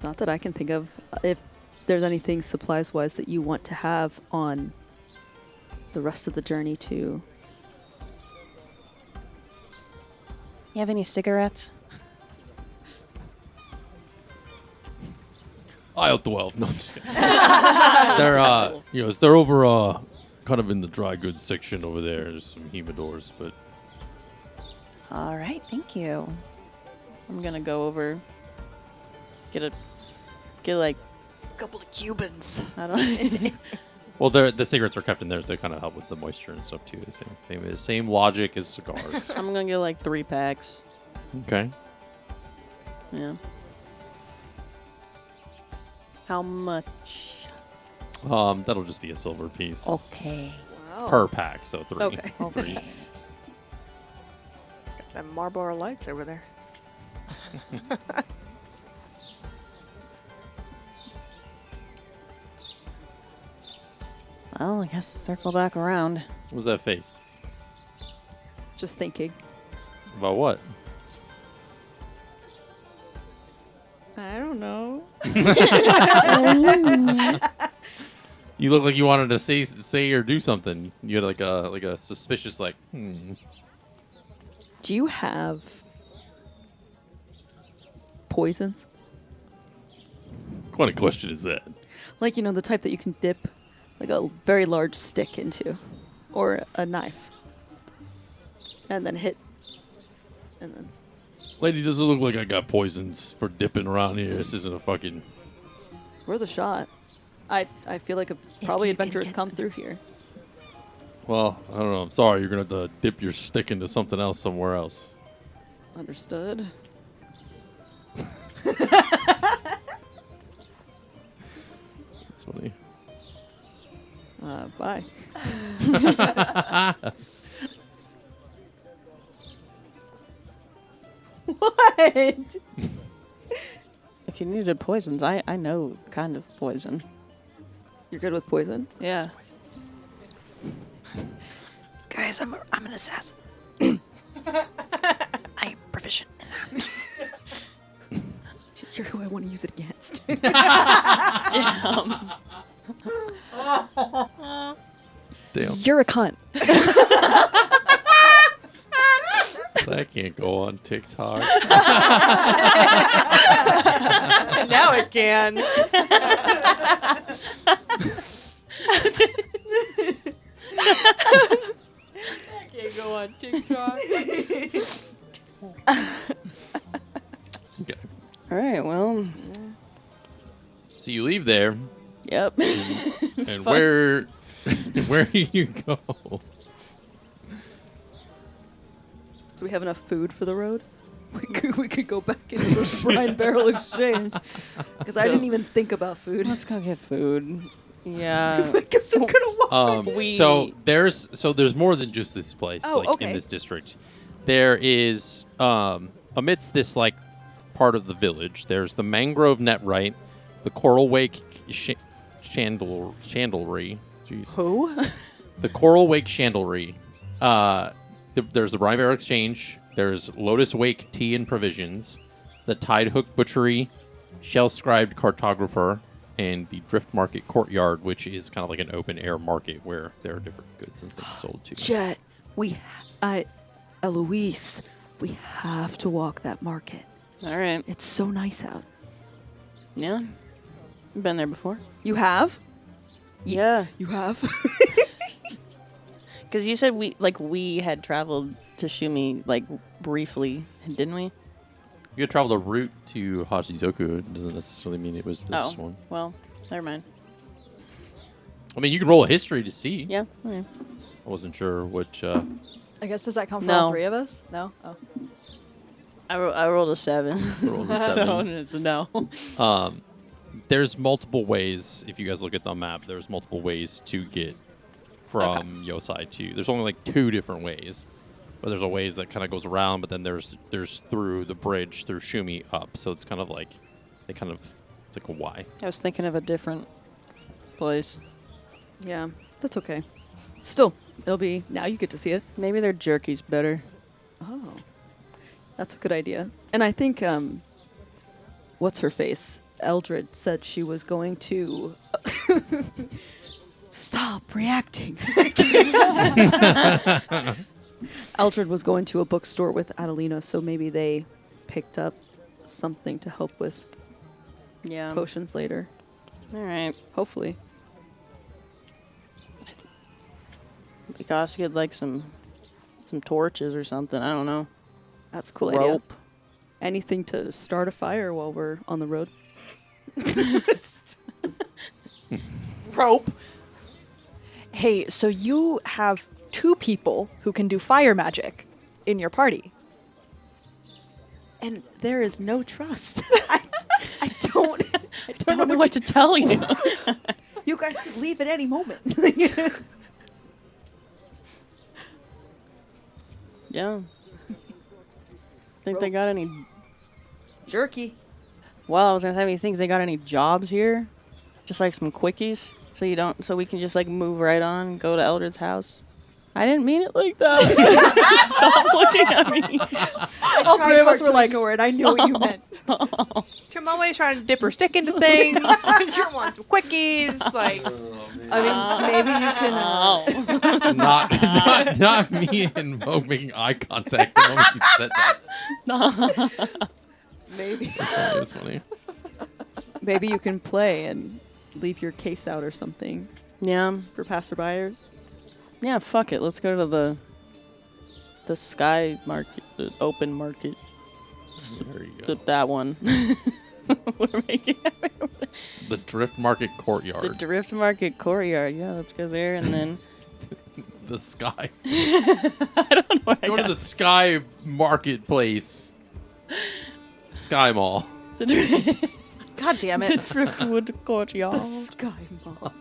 Not that I can think of. If there's anything supplies-wise that you want to have on the rest of the journey, too. You have any cigarettes? Aisle 12. No, I'm just kidding. They're over kind of in the dry goods section over there. There's some humidors, but All right, thank you. I'm gonna go over, get like a couple of Cubans. I don't. well, the cigarettes are kept in there to kind of help with the moisture and stuff too. The same logic as cigars. I'm gonna get like 3 packs. Okay. Yeah. How much? That'll just be a silver piece Okay. per pack, so 3. Okay. Three. Them Marlboro lights over there. Well, I guess circle back around. What was that face? Just thinking. About what? I don't know. You look like you wanted to say or do something. You had like a suspicious Do you have poisons? What kind of question is that? Like, you know, the type that you can dip like a very large stick into, or a knife, and then hit, and then. Lady, does it look like I got poisons for dipping around here? This isn't a fucking... It's worth a shot. I feel like probably you can adventurers get come them. through here. Well, I don't know. I'm sorry. You're going to have to dip your stick into something else somewhere else. Understood. That's funny. Bye. What? If you needed poisons, I know kind of poison. You're good with poison? Yeah. Guys, I'm an assassin. I'm proficient in that. You're who I want to use it against. Damn. You're a cunt. That can't go on TikTok. Now it can. Can't go on TikTok. Okay. All right, well, So you leave there, yep. and where do you go? Do we have enough food for the road? We could go back into the brine barrel exchange. Because I didn't even think about food. Let's go get food. Yeah. I guess we're gonna walk. So there's more than just this place, Oh, like okay. in this district. There is amidst this like part of the village, there's the mangrove netrite, the coral wake chandlery. Jeez. Who? The coral wake chandlery. There's the brine barrel exchange. There's Lotus Wake Tea and Provisions, the Tide Hook Butchery, Shell Scribed Cartographer, and the Drift Market Courtyard, which is kind of like an open air market where there are different goods and things sold too. Jet, Eloise, we have to walk that market. All right. It's so nice out. Yeah. Been there before. You have? Yeah. You have? Because you said we had traveled to Shumi like briefly, didn't we? You could travel the route to Hachizoku. It doesn't necessarily mean it was this one. Well, never mind. I mean, you can roll a history to see. Yeah. Okay. I wasn't sure which. I guess, does that count for No. all three of us? No? Oh. I rolled a 7. rolled a So 7. it's a no. There's multiple ways. If you guys look at the map, there's multiple ways to get from Yosai to. There's only like 2 different ways. But there's a ways that kind of goes around, but then there's through the bridge through Shumi up. So it's kind of like it's like a Y. I was thinking of a different place. Yeah, that's okay. Still, it'll be, now you get to see it. Maybe their jerky's better. Oh, that's a good idea. And I think, what's her face? Eldred said she was going to stop reacting. Eldred was going to a bookstore with Adalina, so maybe they picked up something to help with Yeah. potions later. All right. Hopefully. We could also get like some torches or something. I don't know. That's a cool idea. Rope. Anything to start a fire while we're on the road. Rope. Hey, so you have 2 people who can do fire magic in your party. And there is no trust. I don't Don't know what to tell you. You guys could leave at any moment. Yeah. Think they got any? Jerky. Well, I was gonna say, you think they got any jobs here? Just like some quickies. So you don't. So we can just like move right on, and go to Eldred's house. I didn't mean it like that. Stop looking at me. All three of us were like, I knew what you meant. Tomoe's trying to dip her stick into things. You're wanting some quickies. Like, I mean, maybe you can. Not me and Mo making eye contact the moment you said that. Maybe. It's funny. Maybe you can play and leave your case out or something Yeah. for passerbyers. Yeah. Fuck it. Let's go to the sky market, the open market. There you go. That one. We're making The Drift Market Courtyard. the Drift Market courtyard. Yeah. Let's go there and then. The Sky. I don't know. Let's go to the Sky Marketplace. Sky Mall. God damn it. Driftwood courtyard. Sky Mall.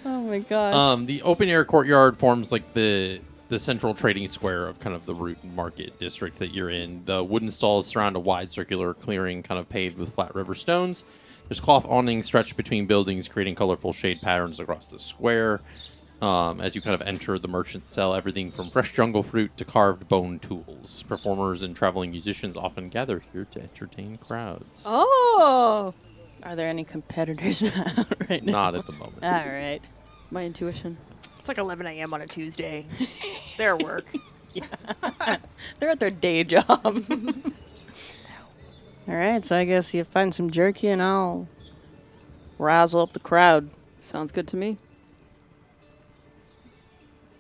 Oh my god. The open air courtyard forms like the central trading square of kind of the root market district that you're in. The wooden stalls surround a wide circular clearing kind of paved with flat river stones. There's cloth awnings stretched between buildings, creating colorful shade patterns across the square. As you kind of enter, the merchants sell everything from fresh jungle fruit to carved bone tools. Performers and traveling musicians often gather here to entertain crowds. Oh, Are there any competitors right now? Not at the moment. All right. my intuition. it's like 11 a.m. on a Tuesday. Their work. They're at their day job. All right, so I guess you find some jerky and I'll razzle up the crowd. Sounds good to me.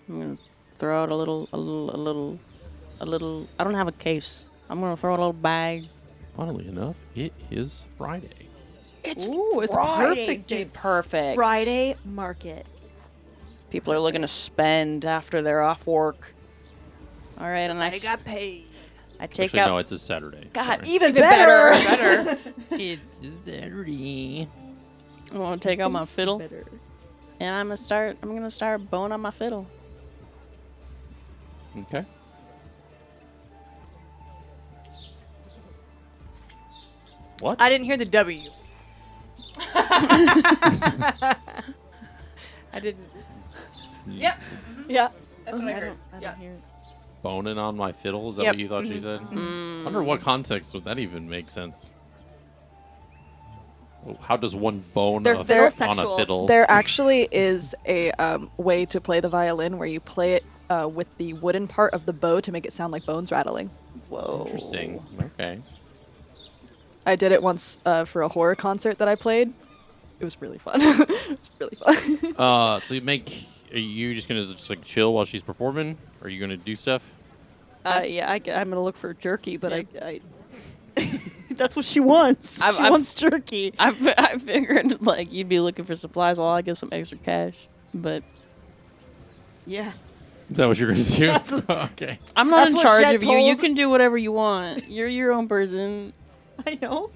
I'm gonna throw out a little. I don't have a case. I'm gonna throw out a little bag. Funnily enough, it is Friday. It's Ooh, it's Friday, perfect. dude. Perfect. Friday market. People are looking to spend after they're off work. All right, and I got paid. take Actually, out. no, it's a Saturday. God, Sorry. even better. Better. It's a Saturday. I'm gonna take out my fiddle Better. and I'm gonna start bowing on my fiddle. Okay. What? I didn't hear the W. I didn't. Yep. Yeah. That's what I heard. I Yeah. don't hear it. Boning on my fiddle? Is that Yep. what you thought she said? Under what context would that even make sense? Well, how does one bone They're on sexual. a fiddle? There actually is a way to play the violin where you play it with the wooden part of the bow to make it sound like bones rattling. Whoa. Interesting. Okay. I did it once for a horror concert that I played. It was really fun. It was really fun. So are you just gonna just like chill while she's performing? Or are you gonna do stuff? Yeah, I'm gonna look for jerky, but I that's what she wants. She I've- wants jerky. I figured like you'd be looking for supplies while I get some extra cash, but Yeah. Is that what you're gonna do? Okay. I'm not That's in what charge Jett of you. You told- can do whatever you want. You're your own person. I know.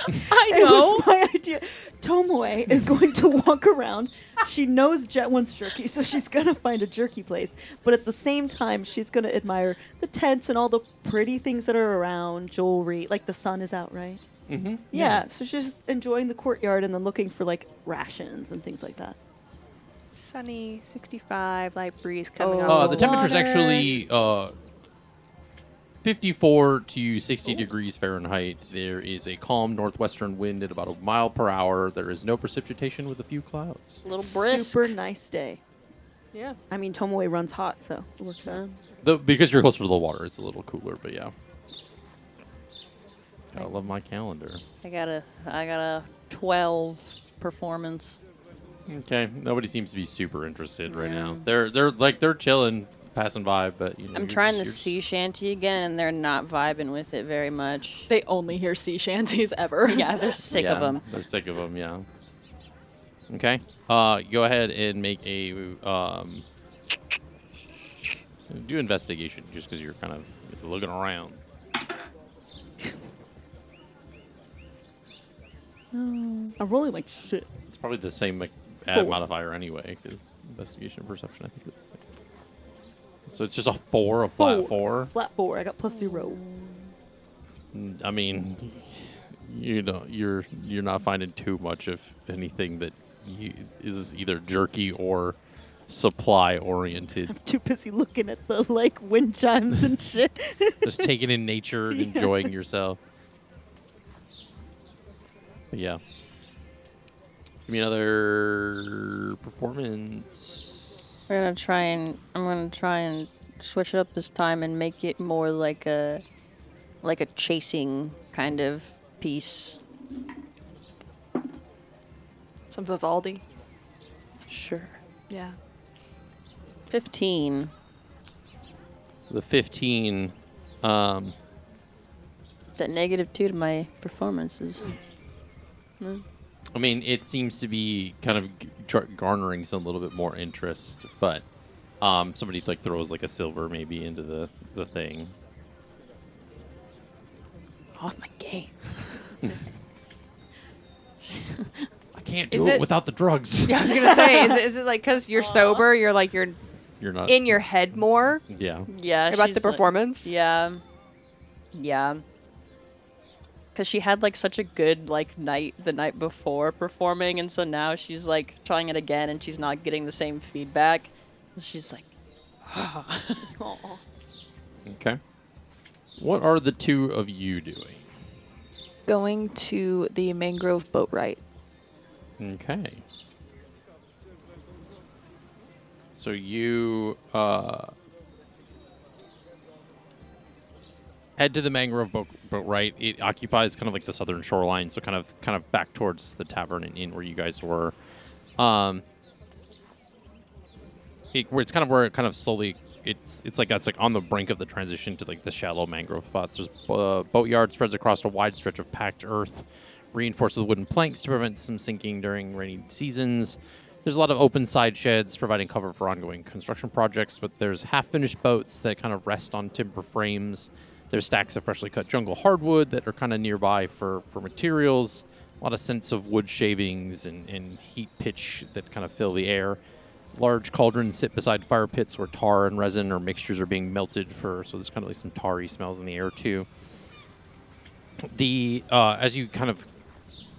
I It was my idea. Tomoe is going to walk around. She knows Jett wants jerky, so she's going to find a jerky place. But at the same time, she's going to admire the tents and all the pretty things that are around, jewelry. Like the sun is out, right? Mm-hmm. Yeah, so she's just enjoying the courtyard and then looking for like rations and things like that. Sunny, 65, light breeze coming Oh. on. The temperature's actually 54 to 60 degrees Fahrenheit. There is a calm northwestern wind at about a mile per hour. There is no precipitation with a few clouds. A little brisk. Super nice day. Yeah. I mean, Tomoe runs hot, so it works out. Because you're closer to the water, it's a little cooler, but yeah. Gotta love my calendar. I got a 12 performance. Okay, nobody seems to be super interested right now. They're chilling, passing by, but you know. I'm trying the sea shanty again, and they're not vibing with it very much. They only hear sea shanties ever. Yeah, they're sick of them. They're sick of them, yeah. Okay. Go ahead and make a do investigation, just because you're kind of looking around. I'm rolling like shit. It's probably the same add 4. modifier anyway, because investigation and perception, I think, are the same. So it's just a 4, a flat 4. Flat 4. I got +0. I mean, you know, you're not finding too much of anything that is either jerky or supply oriented. Too busy looking at the like wind chimes and shit. Just taking in nature and enjoying yourself. But yeah. Give me another performance. I'm gonna try and switch it up this time and make it more like a chasing kind of piece. Some Vivaldi. Sure. Yeah. 15. The 15. That -2 to my performances. I mean, it seems to be kind of garnering some little bit more interest, but somebody like throws like a silver maybe into the thing. Off my game. I can't Is do it it- without the drugs. Yeah, I was gonna say, is it like because you're sober, you're like you're You're not. in your head more Yeah. Yeah. about the she's like- performance? Yeah. Yeah. Because she had like such a good like night the night before performing, and so now she's like trying it again, and she's not getting the same feedback. She's like, Okay. What are the two of you doing? Going to the mangrove boat ride. Okay. So you head to the mangrove boat, right? It occupies kind of like the southern shoreline, so kind of back towards the tavern and inn where you guys were. It's kind of where it kind of slowly it's like on the brink of the transition to like the shallow mangrove spots. There's boatyard spreads across a wide stretch of packed earth, reinforced with wooden planks to prevent some sinking during rainy seasons. There's a lot of open side sheds providing cover for ongoing construction projects, but there's half-finished boats that kind of rest on timber frames. There's stacks of freshly cut jungle hardwood that are kind of nearby for materials. A lot of scents of wood shavings and heat pitch that kind of fill the air. Large cauldrons sit beside fire pits where tar and resin or mixtures are being melted so there's kind of like some tarry smells in the air too. As you kind of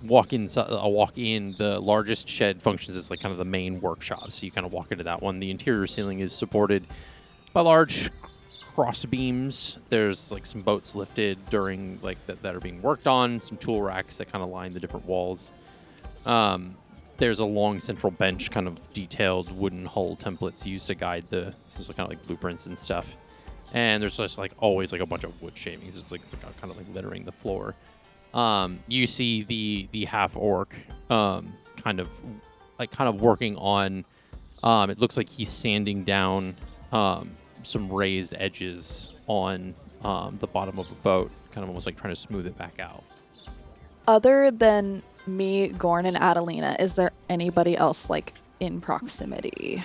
walk in, the largest shed functions as like kind of the main workshop. So you kind of walk into that one. The interior ceiling is supported by large cross beams. There's like some boats lifted during like that are being worked on. Some tool racks that kind of line the different walls. There's a long central bench, kind of detailed wooden hull templates used to guide so kind of like blueprints and stuff. And there's just like always like a bunch of wood shavings. It's kind of like littering the floor. You see the half orc kind of working on. It looks like he's sanding down some raised edges on the bottom of a boat, kind of almost like trying to smooth it back out. Other than me, Gorn, and Adalina, is there anybody else like in proximity?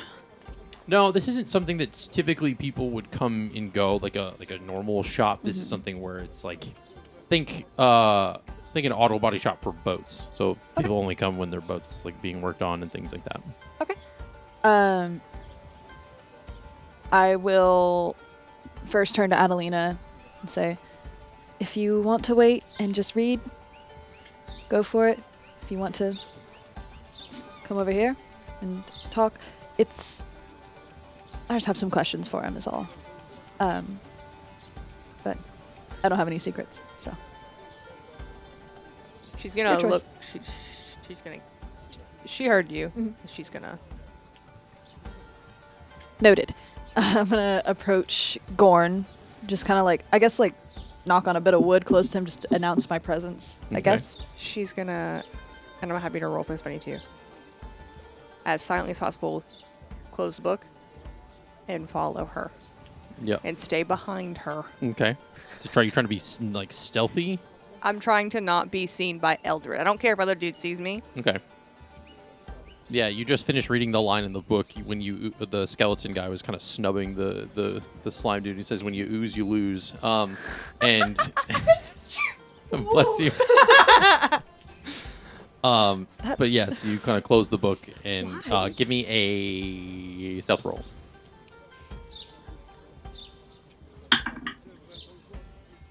No, this isn't something that typically people would come and go like a normal shop. This is something where it's like think an auto body shop for boats. So people only come when their boats like being worked on and things like that. Okay. I will first turn to Adalina and say, if you want to wait and just read, go for it. If you want to come over here and talk, I just have some questions for him is all. But I don't have any secrets, so. She's gonna Your choice. look. She's gonna. She heard you. Mhm. She's gonna. Noted. I'm gonna approach Gorn, just kind of like, I guess like knock on a bit of wood close to him just to announce my presence, I Okay. guess. She's gonna. And I'm happy to roll for this funny too. As silently as possible, close the book, and follow her, Yep. and stay behind her. Okay. So you trying to be like stealthy? I'm trying to not be seen by Eldred. I don't care if other dude sees me. Okay. Yeah, you just finished reading the line in the book when the skeleton guy was kind of snubbing the slime dude. He says, "When you ooze, you lose." And bless you. But yes, you kind of close the book and give me a stealth roll.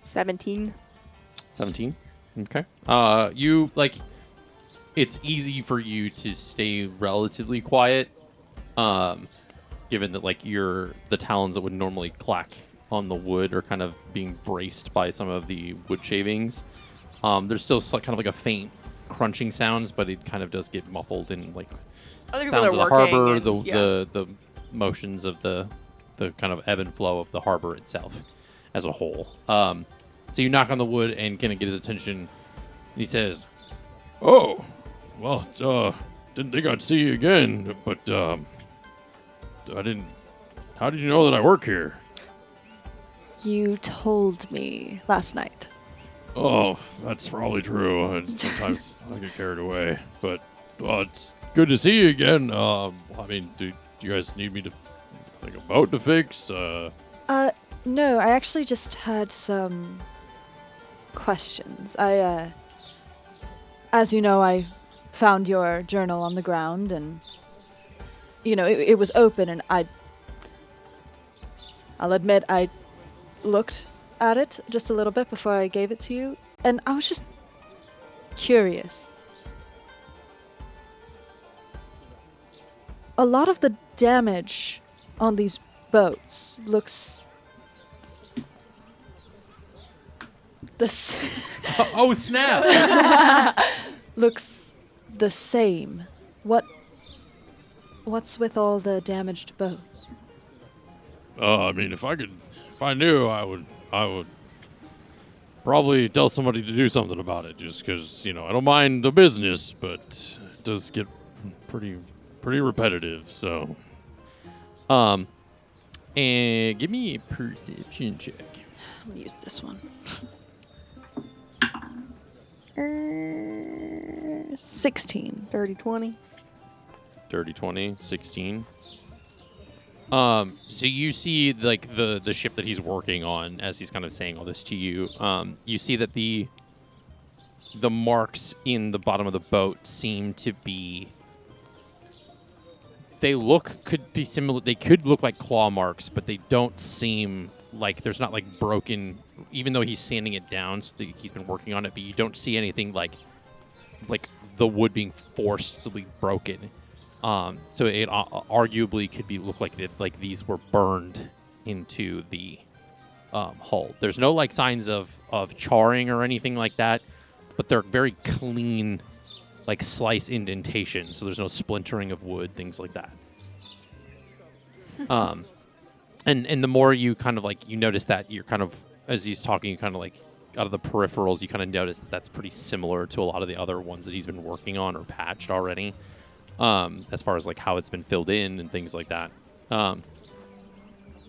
17. 17. Okay. You like it's easy for you to stay relatively quiet, given that like the talons that would normally clack on the wood are kind of being braced by some of the wood shavings. There's still kind of like a faint crunching sounds, but it kind of does get muffled in like Other people sounds are of the working harbor, and- yeah. the motions of the kind of ebb and flow of the harbor itself as a whole. So you knock on the wood and kind of get his attention, and he says, "Oh, well, didn't think I'd see you again, but I didn't. How did you know that I work here?" You told me last night. Oh, that's probably true. Sometimes I get carried away, but it's good to see you again. I mean, do you guys need me to like a boat to fix? No, I actually just had some questions. As you know, I found your journal on the ground, and it was open, and I'll admit I looked at it just a little bit before I gave it to you, and I was just curious. A lot of the damage on these boats looks Oh snap! looks the same. What's with all the damaged boats? I mean, if I knew, I would probably tell somebody to do something about it. Just because I don't mind the business, but it does get pretty repetitive. So, and give me a perception check. I'm gonna use this one. 16. Dirty 20. Dirty 20, 16. So you see like the ship that he's working on as he's kind of saying all this to you. You see that the marks in the bottom of the boat seem to be. Could be similar. They could look like claw marks, but they don't seem like there's not like broken. Even though he's sanding it down, so he's been working on it, but you don't see anything like the wood being forcibly broken. So it arguably could look like these were burned into the hull. There's no like signs of charring or anything like that, but they're very clean, like slice indentations. So there's no splintering of wood, things like that. And the more you kind of like you notice that you're kind of as he's talking, you kind of like out of the peripherals, you kind of notice that that's pretty similar to a lot of the other ones that he's been working on or patched already. As far as like how it's been filled in and things like that.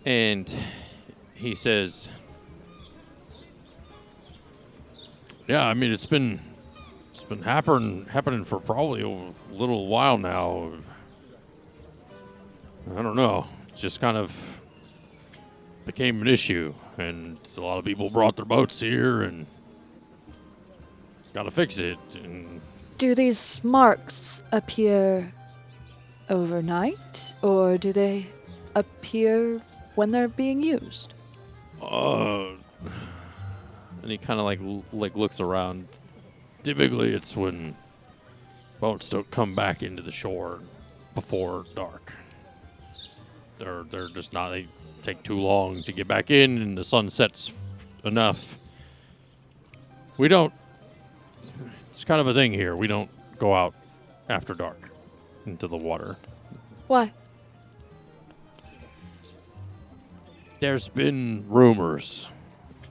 And he says, "Yeah, I mean it's been happening for probably a little while now. I don't know. It just kind of became an issue, and a lot of people brought their boats here and got to fix it." And Do these marks appear overnight, or do they appear when they're being used? and he kind of like looks around. Typically, it's when boats don't come back into the shore before dark. They're just not. They take too long to get back in, and the sun sets enough. We don't. It's kind of a thing here. We don't go out after dark into the water. Why? There's been rumors.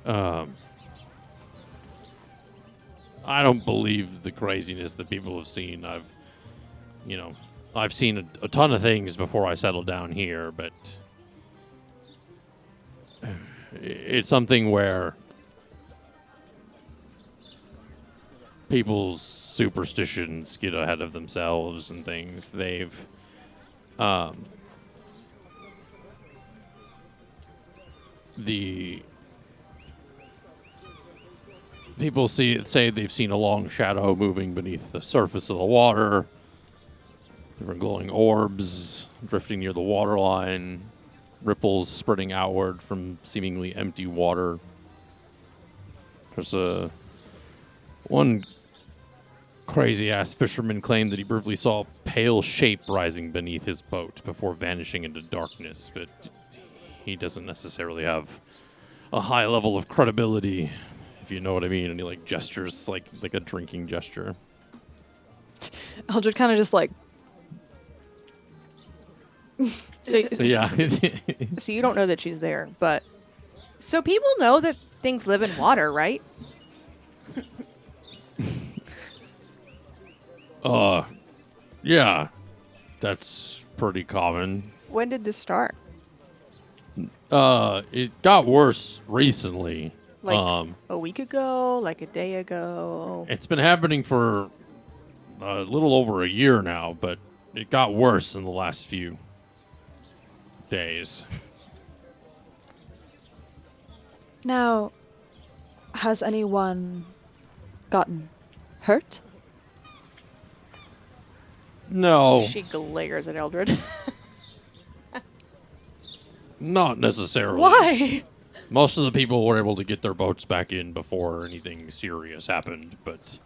I don't believe the craziness that people have seen. I've seen a ton of things before I settled down here, but it's something where people's superstitions get ahead of themselves and things. They've the people say they've seen a long shadow moving beneath the surface of the water. Different glowing orbs drifting near the waterline, ripples spreading outward from seemingly empty water. There's one crazy-ass fisherman claimed that he briefly saw a pale shape rising beneath his boat before vanishing into darkness, but he doesn't necessarily have a high level of credibility, if you know what I mean. And he like gestures like a drinking gesture. Eldred kind of just like, So, Yeah. so you don't know that she's there, but so people know that things live in water, right? Yeah. That's pretty common. When did this start? It got worse recently. Like a week ago, like a day ago. It's been happening for a little over a year now, but it got worse in the last few days. now, has anyone gotten hurt? No, She glares at Eldred. not necessarily. Why? Most of the people were able to get their boats back in before anything serious happened, but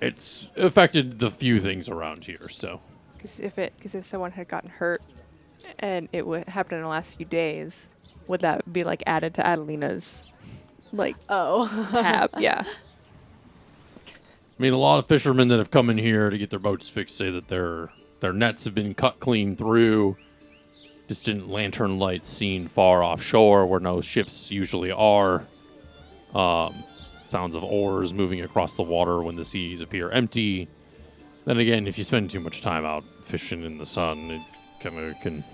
it's affected the few things around here, so. Because if someone had gotten hurt and it would happen in the last few days, would that be like added to Adalina's like tab? Yeah. I mean, a lot of fishermen that have come in here to get their boats fixed say that their nets have been cut clean through. Distant lantern lights seen far offshore where no ships usually are. Sounds of oars moving across the water when the seas appear empty. Then again, if you spend too much time out fishing in the sun, it kind of can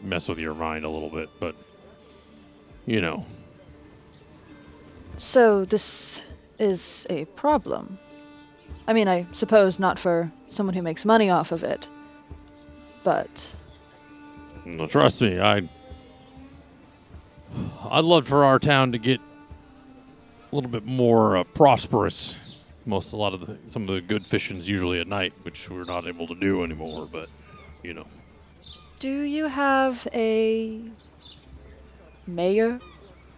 mess with your mind a little bit. But, you know. So this is a problem. I mean, I suppose not for someone who makes money off of it, but No, trust me, I'd love for our town to get a little bit more prosperous. Some of the good fishing's usually at night, which we're not able to do anymore. But you know, do you have a mayor,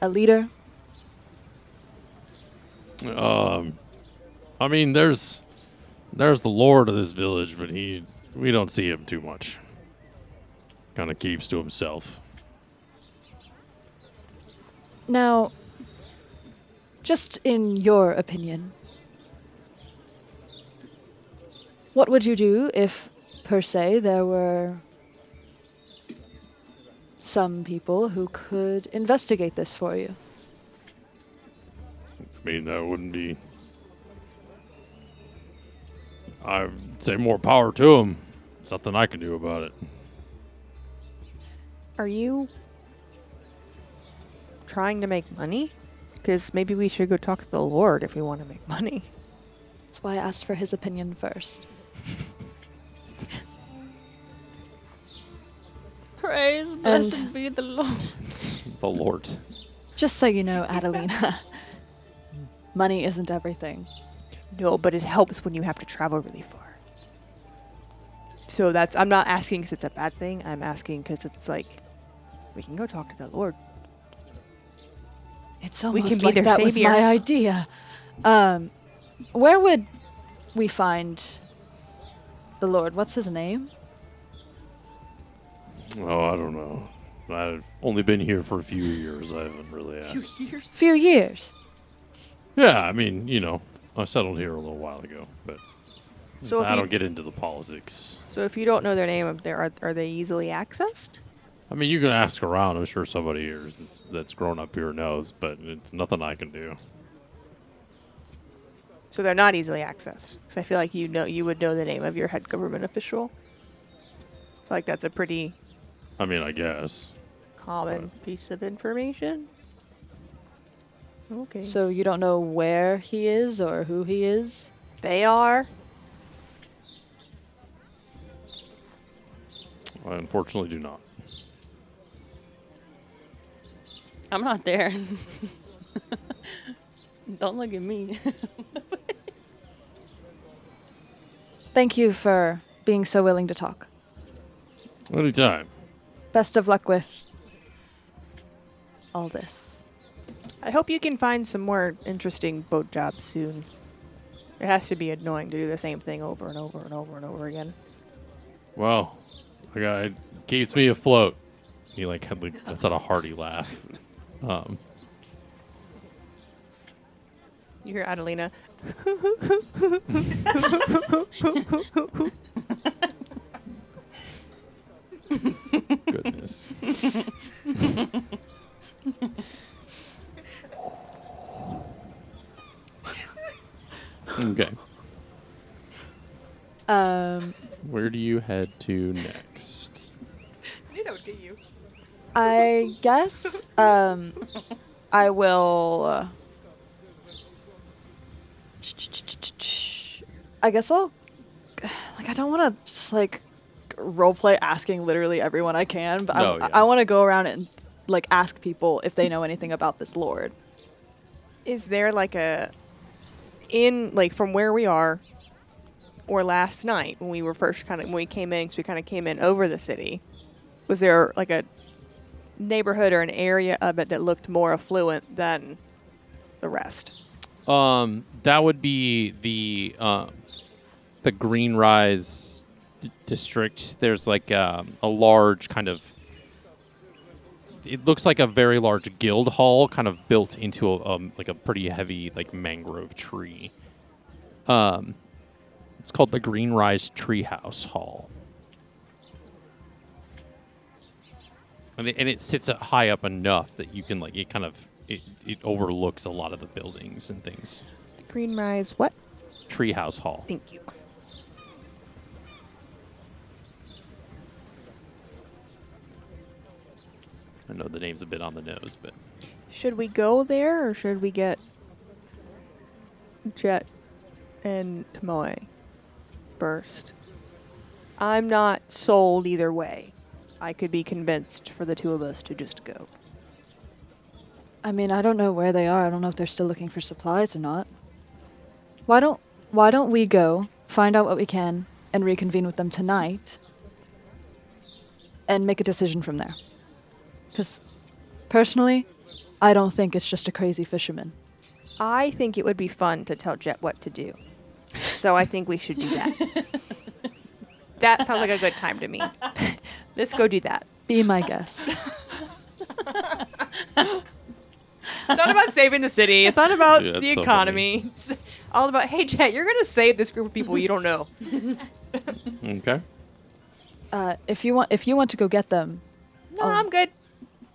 a leader? I mean, there's the lord of this village, but we don't see him too much. Kind of keeps to himself. Now, just in your opinion, what would you do if, per se, there were some people who could investigate this for you? I mean, that wouldn't be. I'd say more power to him. There's nothing I can do about it. Are you trying to make money? Because maybe we should go talk to the Lord if we want to make money. That's why I asked for his opinion first. Praise, blessed be the Lord. The Lord. Just so you know, Adalina, money isn't everything. No, but it helps when you have to travel really far. So I'm not asking because it's a bad thing. I'm asking because it's like, we can go talk to the Lord. It's We almost can be like their that was savior. my idea. Where would we find the Lord? What's his name? Oh, I don't know. I've only been here for a few years. I haven't really asked. Few years. Yeah, I mean, you know, I settled here a little while ago, but So if I you- don't get into the politics. So if you don't know their name, are they easily accessed? I mean, you can ask around. I'm sure somebody here that's grown up here knows, but it's nothing I can do. So they're not easily accessed. Because I feel like you would know the name of your head government official. I feel like that's a pretty I mean, I guess. common piece of information. Okay. So you don't know where he is or who he is? They are. I unfortunately do not. I'm not there. Don't look at me. Thank you for being so willing to talk. Anytime. Best of luck with all this. I hope you can find some more interesting boat jobs soon. It has to be annoying to do the same thing over and over and over and over again. Well, it keeps me afloat. He lets out a hearty laugh. You hear Adalina. Goodness. Okay. Where do you head to next? I knew that would get you. I guess I will. I guess I'll. I don't want to just roleplay asking literally everyone I can, but No, yeah. I want to go around and ask people if they know anything about this lord. Is there from where we are, or last night when we were when we came in, because we kind of came in over the city, was there a neighborhood or an area of it that looked more affluent than the rest? That would be the Green Rise district. There's a large kind of. It looks like a very large guild hall, kind of built into a pretty heavy mangrove tree. It's called the Green Rise Treehouse Hall, and it sits high up enough that you can it overlooks a lot of the buildings and things. Green Rise what? Treehouse Hall. Thank you. I know the name's a bit on the nose, but Should we go there, or should we get Jett and Tomoe first? I'm not sold either way. I could be convinced for the two of us to just go. I mean, I don't know where they are. I don't know if they're still looking for supplies or not. Why don't we go, find out what we can, and reconvene with them tonight, and make a decision from there? Because, personally, I don't think it's just a crazy fisherman. I think it would be fun to tell Jett what to do. So I think we should do that. That sounds like a good time to me. Let's go do that. Be my guest. It's not about saving the city. It's not about Yeah, the it's so economy. It's all about, hey, Jett, you're going to save this group of people you don't know. okay. If you want to go get them, No, I'm good.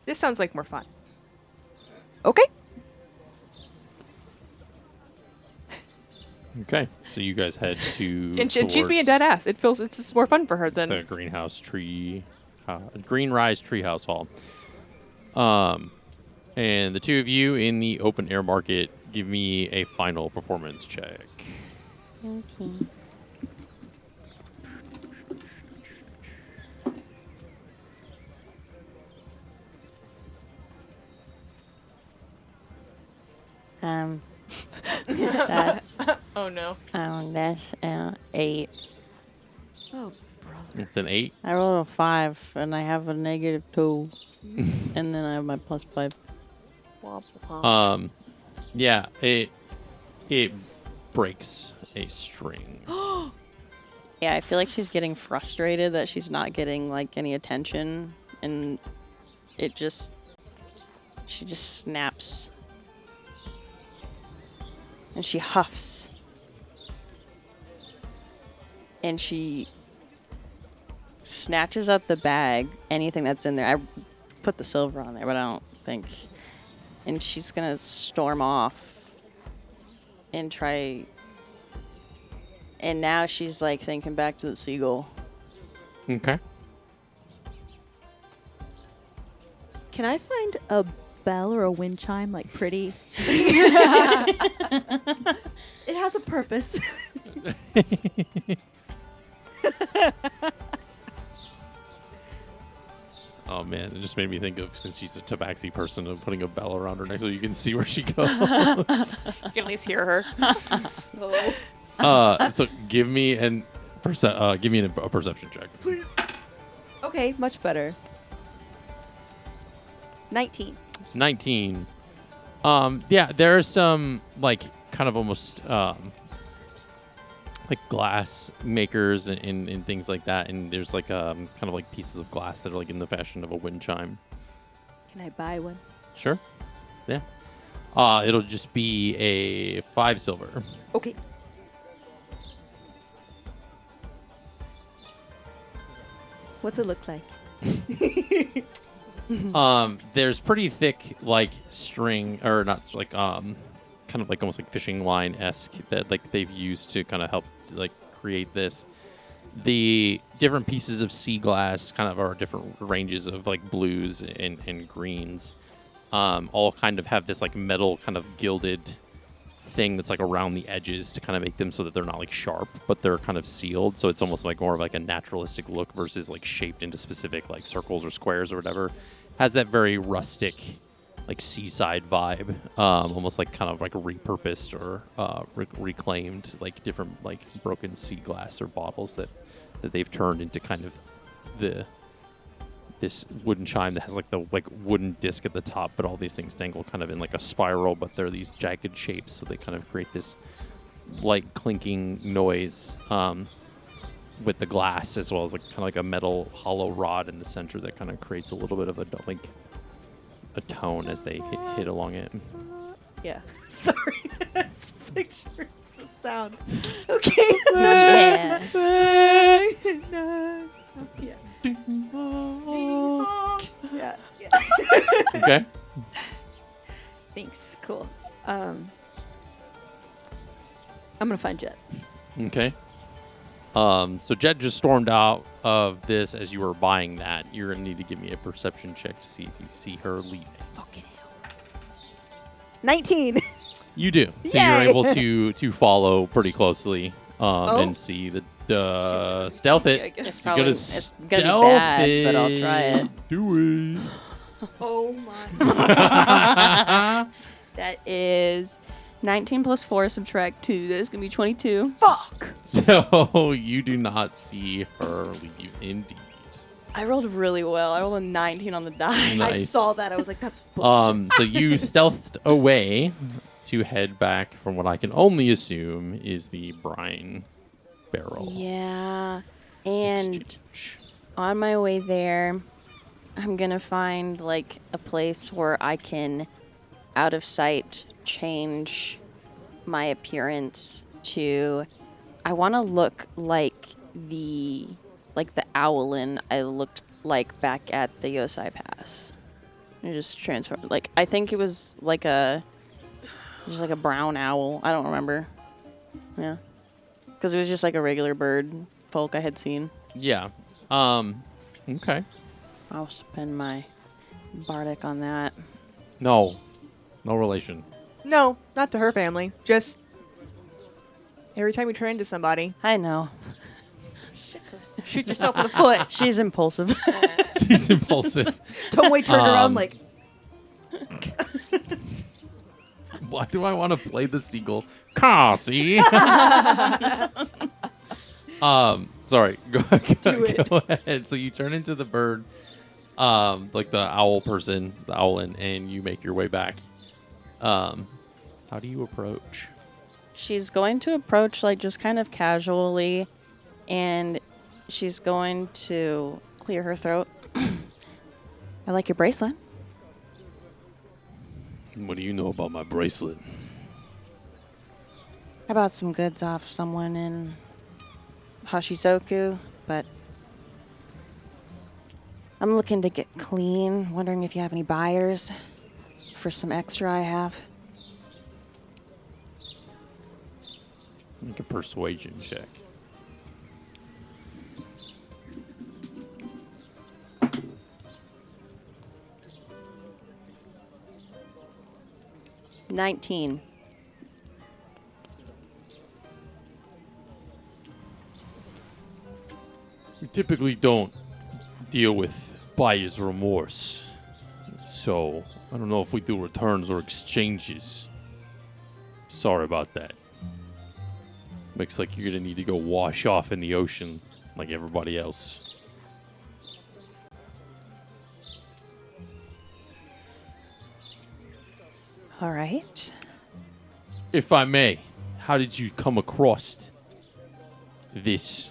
This sounds like more fun. okay. Okay, so you guys head to And she's being dead ass. It's just more fun for her than. the Green Rise Treehouse Hall. And the two of you in the open air market, give me a final performance check. Okay. That's Oh no. that's 8. Oh, brother. It's an 8. I rolled a 5 and I have a -2, and then I have my +5. Yeah, it breaks a string. Yeah, I feel like she's getting frustrated that she's not getting any attention, and she just snaps. And she huffs. And she snatches up the bag, anything that's in there. I put the silver on there, but I don't think. And she's gonna storm off and try. And now she's thinking back to the seagull. Okay. Can I find a bell or a wind chime, pretty? It has a purpose. Oh man, it just made me think of, since she's a tabaxi person, of putting a bell around her neck so you can see where she goes. You can at least hear her. So give me a perception check. Please. Okay, much better. 19. 19. Yeah, there are some like kind of almost like glass makers and things like that, and there's like kind of like pieces of glass that are like in the fashion of a wind chime. Can I buy one? Sure. Yeah. It'll just be a 5 silver. Okay. What's it look like? There's pretty thick like string, or not like kind of like almost like fishing line esque that like they've used to kind of help like create this. The different pieces of sea glass kind of are different ranges of like blues and greens. All kind of have this like metal kind of gilded thing that's like around the edges to kind of make them so that they're not like sharp, but they're kind of sealed. So it's almost like more of like a naturalistic look versus like shaped into specific like circles or squares or whatever. Has that very rustic, like seaside vibe, almost like kind of like repurposed or reclaimed, like different like broken sea glass or bottles that they've turned into kind of this wooden chime that has like the like wooden disc at the top, but all these things dangle kind of in like a spiral, but they're these jagged shapes, so they kind of create this like clinking noise with the glass, as well as like kind of like a metal hollow rod in the center that kind of creates a little bit of a like a tone as they hit along it. Yeah. Sorry. Just picture the sound. Okay. Yeah. Yeah. Yeah. Okay. Thanks. Cool. I'm gonna find Jett. Okay. So Jett just stormed out of this as you were buying that. You're gonna need to give me a perception check to see if you see her leaving. Fucking hell. 19. You do. So Yay! you're able to follow pretty closely and see the stealth I it. guess. It's You probably gotta it's gonna be stealth bad, but I'll try it. Do it. Oh my. That is 19 plus 4, subtract 2. That is going to be 22. Fuck. So you do not see her leave indeed. I rolled really well. I rolled a 19 on the die. I Nice. saw that. I was like, that's bullshit. So you stealthed away to head back from what I can only assume is the brine barrel. Yeah. And exchange. on my way there, I'm going to find like a place where I can, out of sight, change my appearance to, I want to look like the owlin I looked like back at the Yosai Pass. And just transform, like, I think it was like just like a brown owl. I don't remember. Yeah. Because it was just like a regular bird folk I had seen. Yeah. Okay. I'll spend my bardic on that. No relation. No, not to her family. Just every time you turn into somebody, I know. shoot yourself in the foot. She's impulsive. She's impulsive. Tomoe turned around Um, like, Why do I want to play the seagull? Cassie. Sorry. Go ahead. So you turn into the bird, like the owl person, the owlin, and you make your way back. How do you approach? She's going to approach like just kind of casually, and she's going to clear her throat. I like your bracelet. What do you know about my bracelet? I bought some goods off someone in Hashizoku, but I'm looking to get clean. Wondering if you have any buyers for some extra I have. Make a persuasion check. $19. We typically don't deal with buyer's remorse. So, I don't know if we do returns or exchanges. Sorry about that. Looks like you're gonna need to go wash off in the ocean like everybody else. All right. If I may, how did you come across this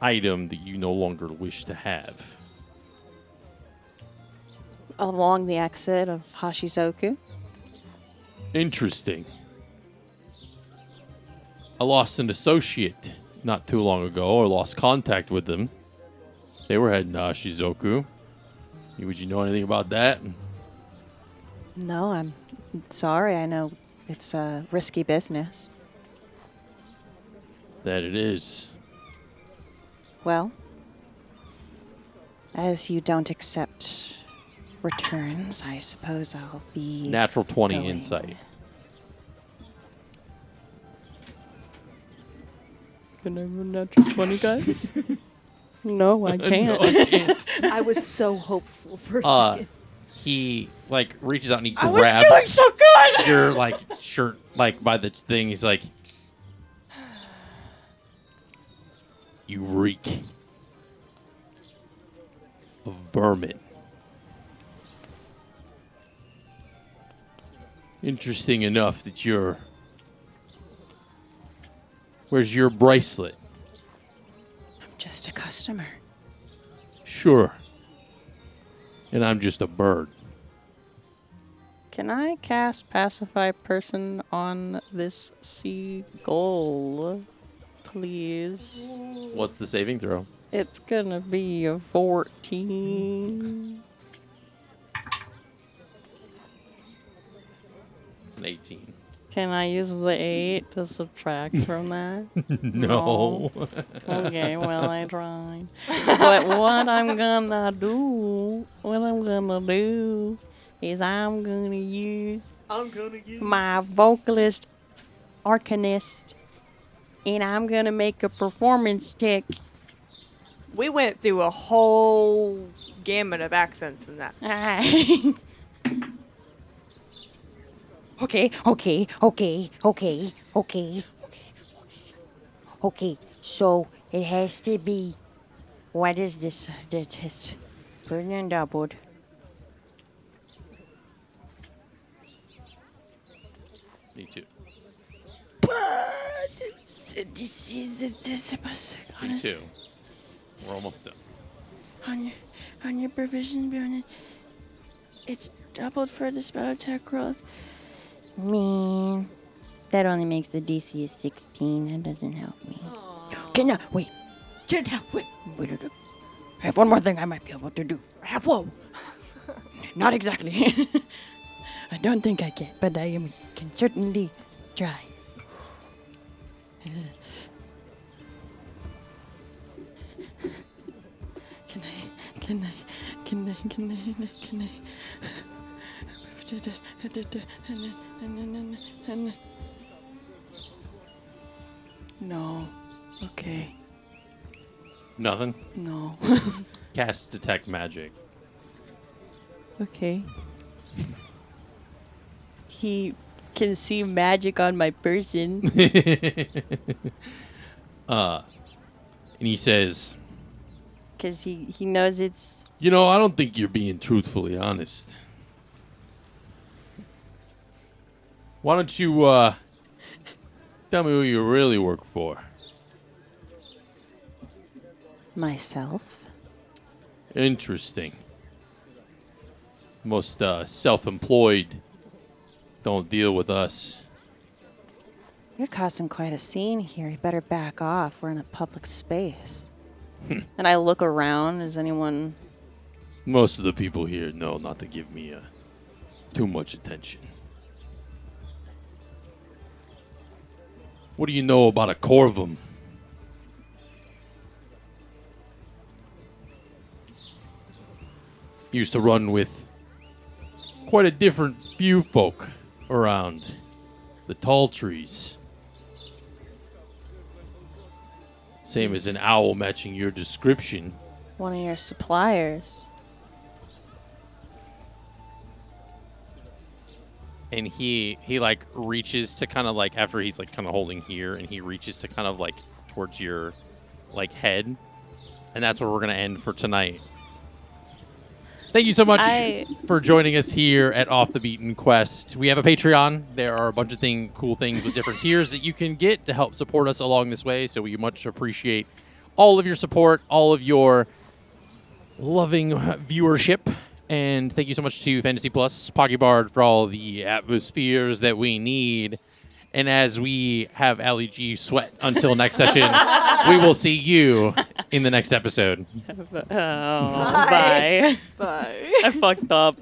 item that you no longer wish to have? Along the exit of Hashizoku. Interesting. I lost an associate not too long ago, or lost contact with them. They were heading to Shizuoku. Would you know anything about that? No, I'm sorry. I know it's a risky business. That it is. Well, as you don't accept returns, I suppose I'll be Natural 20 going. insight. Can I have a natural 20, guys? No, I can't. No, I can't. I was so hopeful for a Uh, second. he like reaches out and he I was grabs doing so good! your like shirt like by the thing. He's like, "You reek of vermin." Interesting enough that you're. Where's your bracelet? I'm just a customer. Sure. And I'm just a bird. Can I cast Pacify Person on this seagull, please? What's the saving throw? It's gonna be a 14. It's an 18. Can I use the 8 to subtract from that? No. Okay, well, I tried. But what I'm gonna do is I'm gonna use my vocalist arcanist, and I'm gonna make a performance check. We went through a whole gamut of accents in that. Okay. Okay, so it has to be. What is this? Just put it in doubled. Me too. This is Me too. We're almost done. on your provision bonus. It's doubled for the spell attack rolls. Man, that only makes the DC a 16. That doesn't help me. Wait. I have one more thing I might be able to do. Whoa. Not exactly. I don't think I can, but I can certainly try. Can I? No. Okay. Nothing. No. Cast detect magic. Okay. He can see magic on my person. And he says, Because he knows it's... "You know, I don't think you're being truthfully honest. Why don't you tell me who you really work for?" Myself? Interesting. Most self-employed don't deal with us. You're causing quite a scene here. You better back off. We're in a public space. And I look around. Is anyone... Most of the people here know not to give me too much attention. What do you know about a Corvum? Used to run with quite a different few folk around the tall trees. Same as an owl matching your description. One of your suppliers. And he like reaches to kind of like, after he's like kind of holding here, and he reaches to kind of like towards your like head. And that's where we're going to end for tonight. Thank you so much for joining us here at Off the Beaten Quest. We have a Patreon. There are a bunch of cool things with different tiers that you can get to help support us along this way. So we much appreciate all of your support, all of your loving viewership. And thank you so much to Fantasy Plus, Pocky Bard, for all the atmospheres that we need. And as we have Ali G sweat until next session, we will see you in the next episode. Bye. Bye. I fucked up.